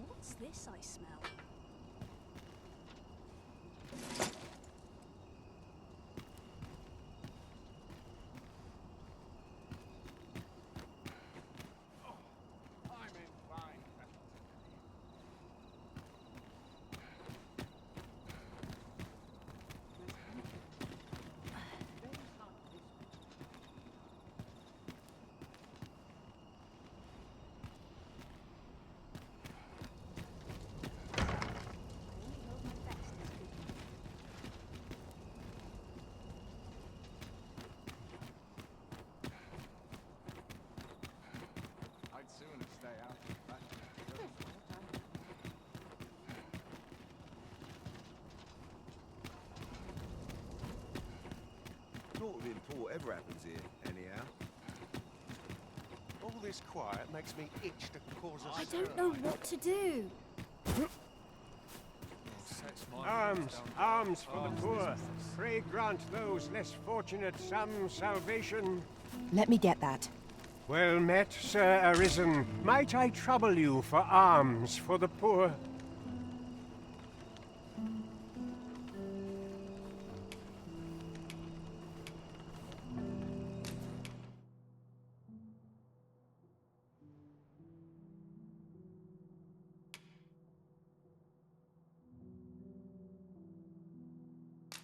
What's this I smell? I'm in fine battle. I'd sooner stay out of battle. Naught of import ever happens here, anyhow. All this quiet makes me itch to cause a I don't know what to do. Alms, alms for the poor. Pray grant those less fortunate some salvation. Let me get that. Well met, Sir Arisen. Might I trouble you for alms for the poor?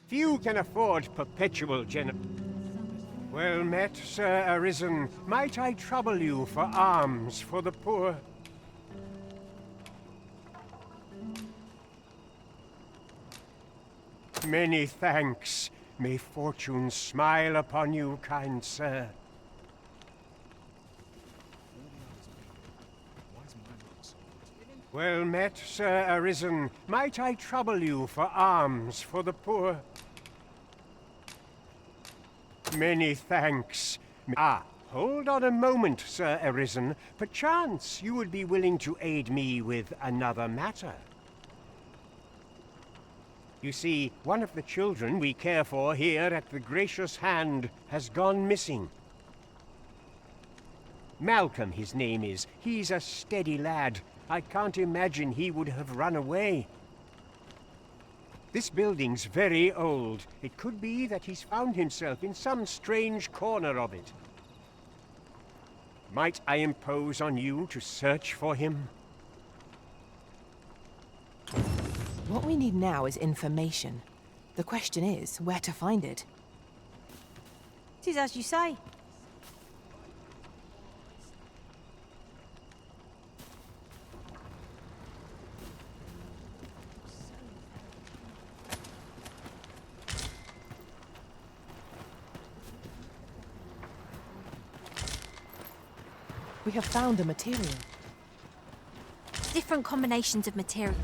Few can afford perpetual Well met, Sir Arisen. Might I trouble you for alms for the poor? Many thanks. May fortune smile upon you, kind sir. Well met, Sir Arisen. Might I trouble you for alms for the poor? Many thanks. Ah, hold on a moment, Sir Arisen. Perchance you would be willing to aid me with another matter. You see, one of the children we care for here at the Gracious Hand has gone missing. Malcolm, his name is. He's a steady lad. I can't imagine he would have run away. This building's very old. It could be that he's found himself in some strange corner of it. Might I impose on you to search for him? What we need now is information. The question is, where to find it? 'Tis as you say. We have found a material. Different combinations of material.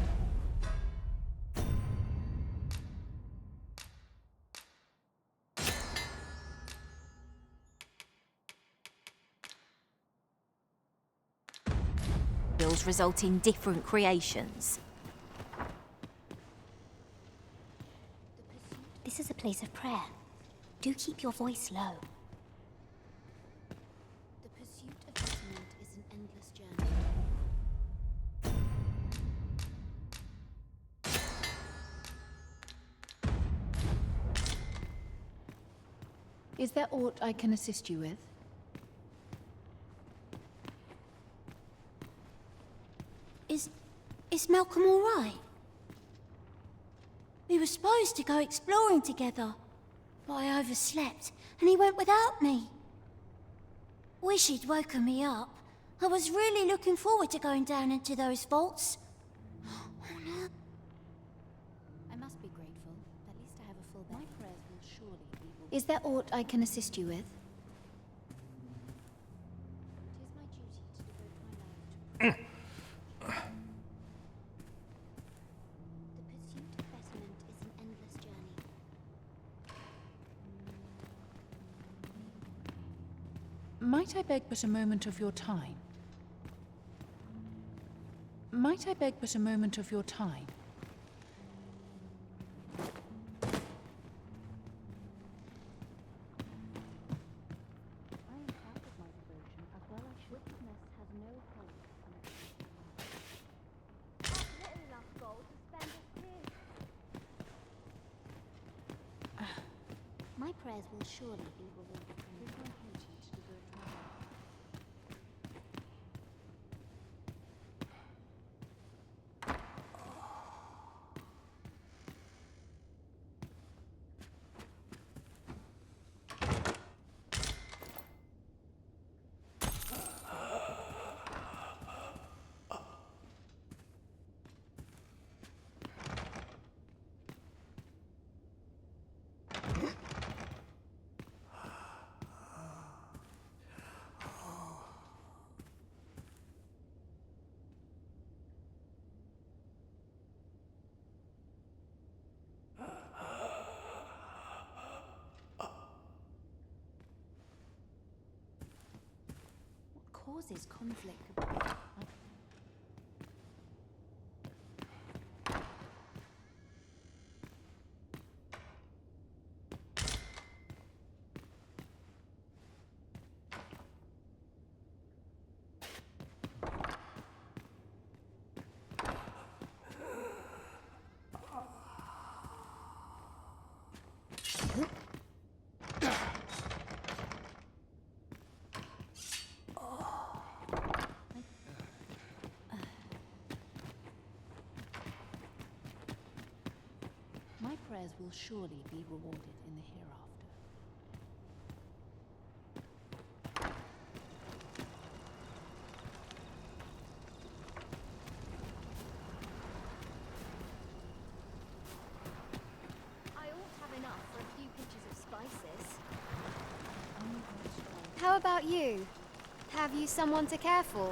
Result in different creations. This is a place of prayer. Do keep your voice low. The pursuit of betterment is an endless journey. Is there aught I can assist you with? Is Malcolm all right? We were supposed to go exploring together, but I overslept and he went without me. Wish he'd woken me up. I was really looking forward to going down into those vaults. I must be grateful. At least I have a full bed. My prayers will surely be. Is there aught I can assist you with? It is my duty to devote my life to Might I beg but a moment of your time? Might I beg but a moment of your time? I am proud of my devotion, as well as wickedness has no hold on it. That's little enough gold to spend us here. My prayers will surely be rewarded. It is my duty to devote my life. Causes conflict. My prayers will surely be rewarded in the hereafter. I ought to have enough for a few pinches of spices. How about you? Have you someone to care for?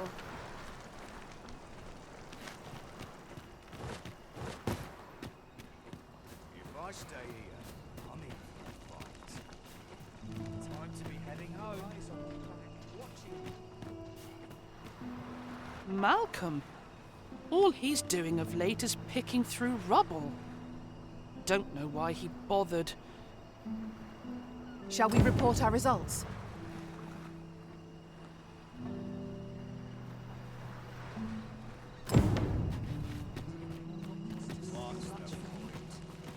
If I stay here, I'm in for a fight. Time to be heading home. Malcolm. All he's doing of late is picking through rubble. Don't know why he bothered. Shall we report our results?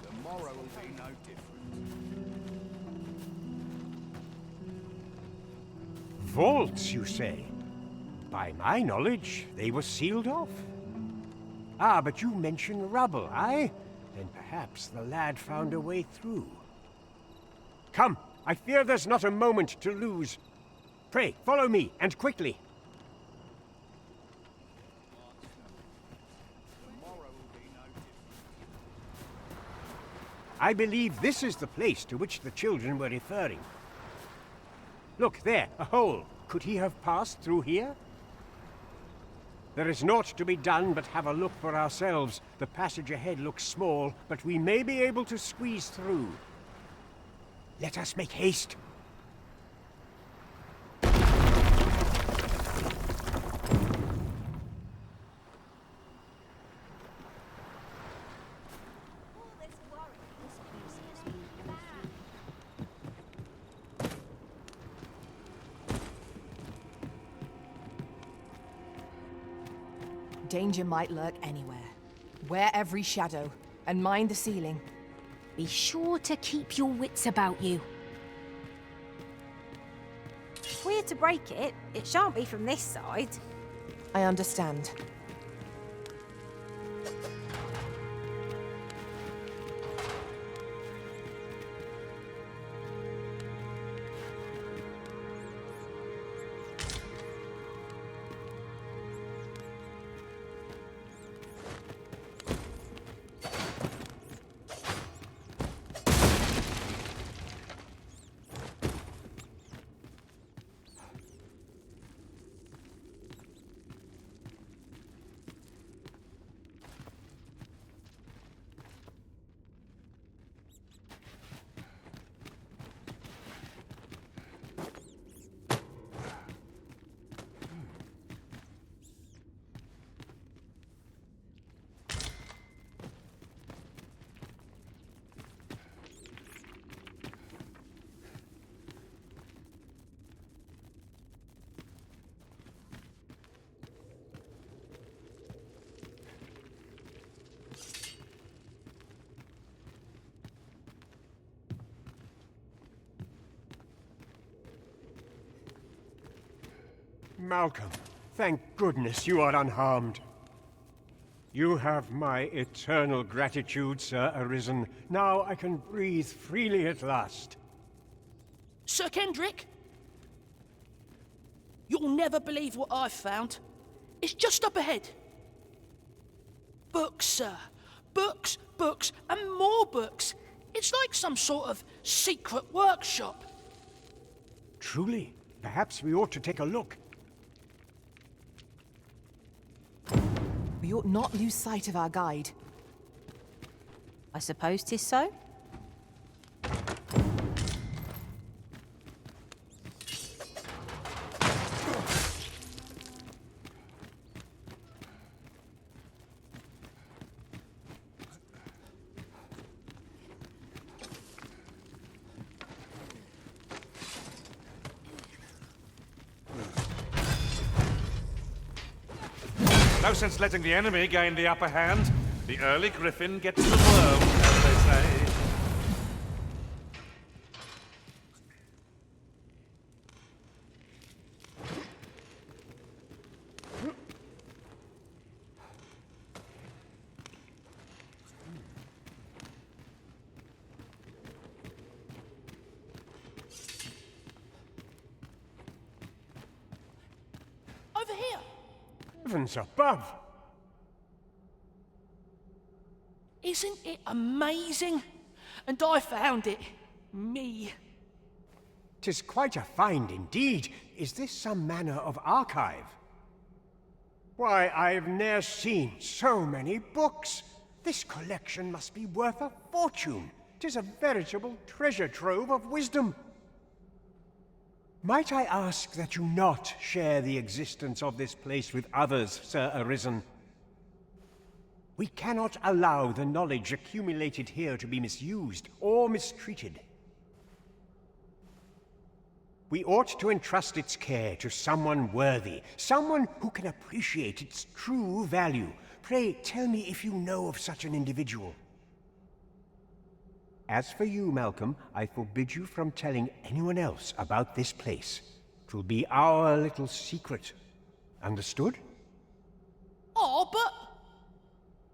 Tomorrow will be no different. Vaults, you say? By my knowledge, they were sealed off. Ah, but you mentioned rubble, aye? Then perhaps the lad found a way through. Come, I fear there's not a moment to lose. Pray, follow me, and quickly. I believe this is the place to which the children were referring. Look, there, a hole. Could he have passed through here? There is naught to be done but have a look for ourselves. The passage ahead looks small, but we may be able to squeeze through. Let us make haste. Danger might lurk anywhere. Wear every shadow, and mind the ceiling. Be sure to keep your wits about you. If we're to break it, it shan't be from this side. I understand. Malcolm, thank goodness you are unharmed. You have my eternal gratitude, Sir Arisen. Now I can breathe freely at last. Sir Kendrick? You'll never believe what I've found. It's just up ahead. Books, sir. Books, books, and more books. It's like some sort of secret workshop. Truly? Perhaps we ought to take a look. We ought not lose sight of our guide. I suppose 'tis so. No sense letting the enemy gain the upper hand. The early griffin gets the worm, as they say. Over here. Heavens above! Isn't it amazing? And I found it. Me. 'Tis quite a find indeed. Is this some manner of archive? Why, I've ne'er seen so many books. This collection must be worth a fortune. 'Tis a veritable treasure trove of wisdom. Might I ask that you not share the existence of this place with others, Sir Arisen? We cannot allow the knowledge accumulated here to be misused or mistreated. We ought to entrust its care to someone worthy, someone who can appreciate its true value. Pray tell me if you know of such an individual. As for you, Malcolm, I forbid you from telling anyone else about this place. 'Twill be our little secret. Understood? Oh, but...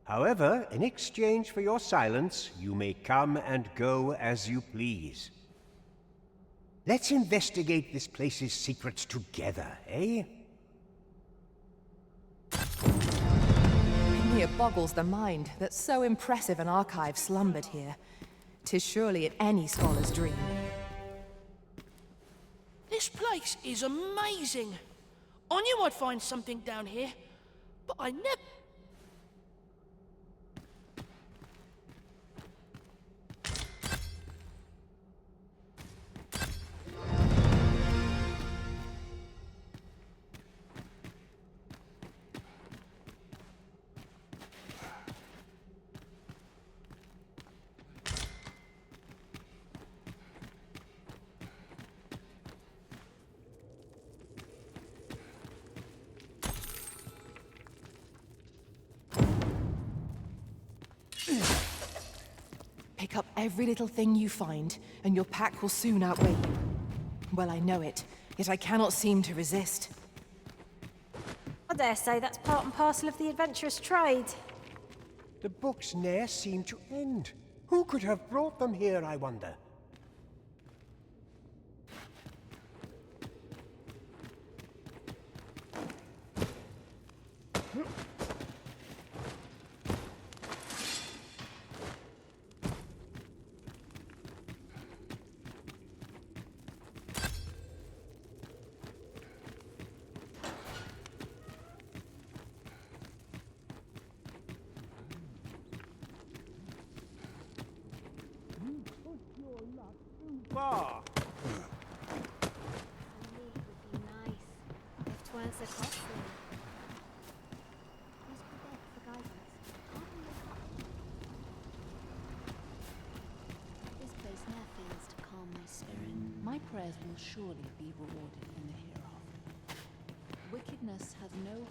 However, in exchange for your silence, you may come and go as you please. Let's investigate this place's secrets together, eh? It near boggles the mind that so impressive an archive slumbered here. 'Tis surely in any scholar's dream. This place is amazing. I knew I'd find something down here, but I never... Pick up every little thing you find, and your pack will soon outweigh you. Well, I know it, yet I cannot seem to resist. I dare say that's part and parcel of the adventurous trade. The books ne'er seem to end. Who could have brought them here, I wonder? Bar. If 'tweren't so costly. Must be there for guidance. This place ne'er fails to calm my spirit. My prayers will surely be rewarded in the hereafter. Wickedness has no hold.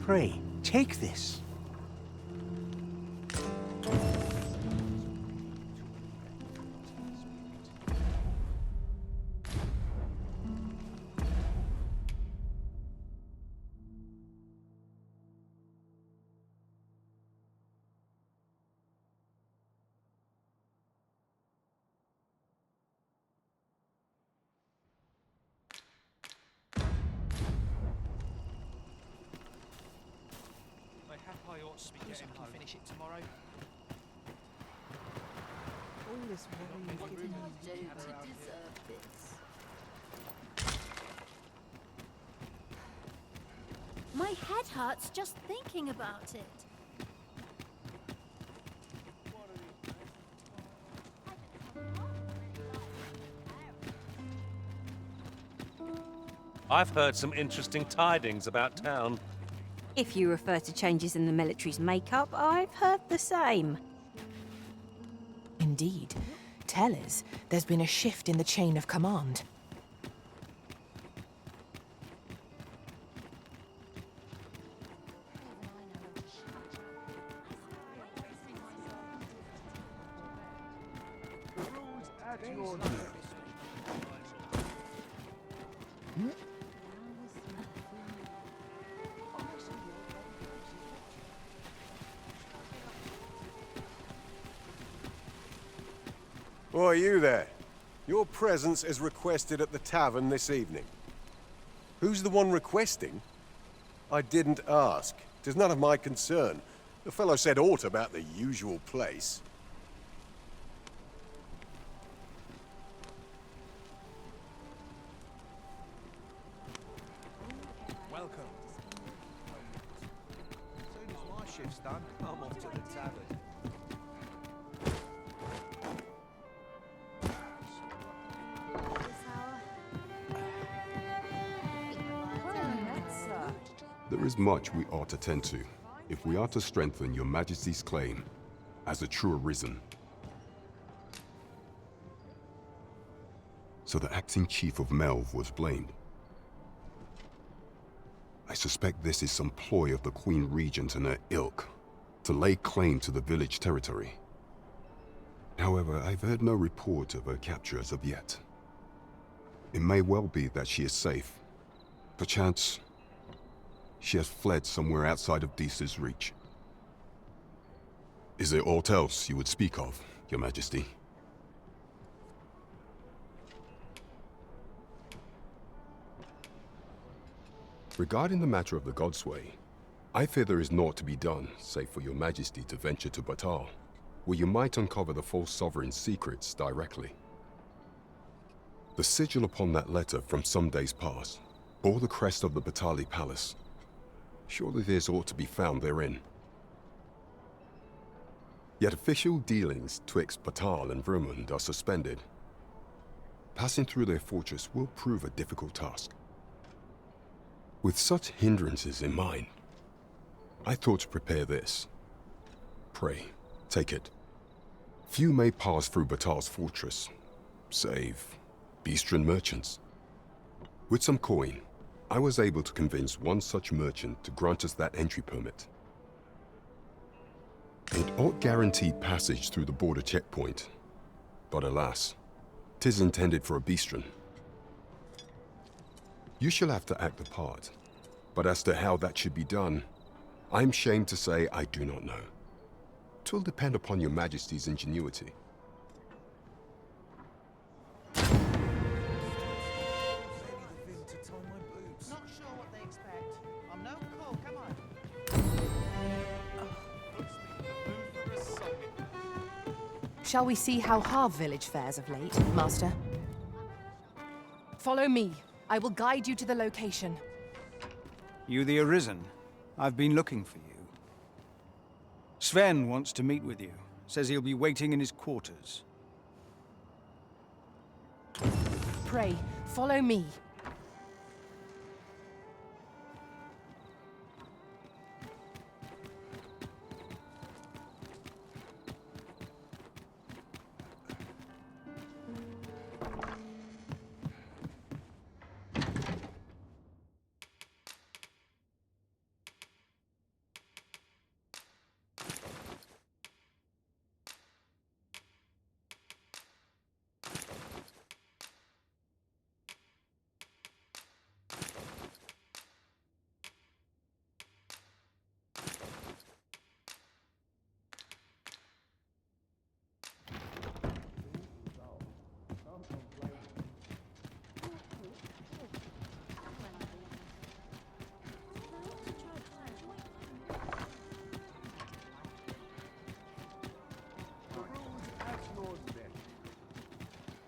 Pray, take this. I ought to be getting home. Finish it tomorrow. All this worry What you've did given you me do to deserve this? My head hurts just thinking about it. I've heard some interesting tidings about town. If you refer to changes in the military's makeup, I've heard the same. Indeed. Tell us, there's been a shift in the chain of command. Why, you there. Your presence is requested at the tavern this evening. Who's the one requesting? I didn't ask. 'Tis none of my concern. The fellow said aught about the usual place. Welcome. As soon as my shift's done, I'm off to the tavern. There is much we ought to tend to, if we are to strengthen your Majesty's claim as a true Arisen. So the acting chief of Melv was blamed. I suspect this is some ploy of the Queen Regent and her ilk to lay claim to the village territory. It However, I've heard no report of her capture as of yet. It may well be that she is safe. Perchance, she has fled somewhere outside of Disa's reach. Is there aught else you would speak of, Your Majesty? Regarding the matter of the Godsway, I fear there is naught to be done, save for Your Majesty to venture to Batal, where you might uncover the false sovereign's secrets directly. The sigil upon that letter from some days past bore the crest of the Batali Palace. Surely there's aught to be found therein. Yet official dealings twixt Batal and Vermund are suspended. Passing through their fortress will prove a difficult task. With such hindrances in mind, I thought to prepare this. Pray, take it. Few may pass through Batal's fortress, save Beastren merchants. With some coin, I was able to convince one such merchant to grant us that entry permit. It ought guaranteed passage through the border checkpoint, but alas, 'tis intended for a Beastren. You shall have to act the part, but as to how that should be done, I'm ashamed to say I do not know. 'Twill depend upon Your Majesty's ingenuity. Not sure what they expect. I'm no cook, am I? Shall we see how Harve village fares of late, Master? Follow me. I will guide you to the location. You the Arisen? I've been looking for you. Sven wants to meet with you. Says he'll be waiting in his quarters. Pray, follow me.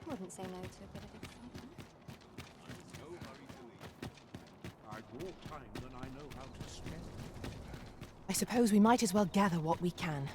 Wouldn't say no to a bit of excitement. No hurry to leave. I've more time than I know how to spend. I suppose we might as well gather what we can.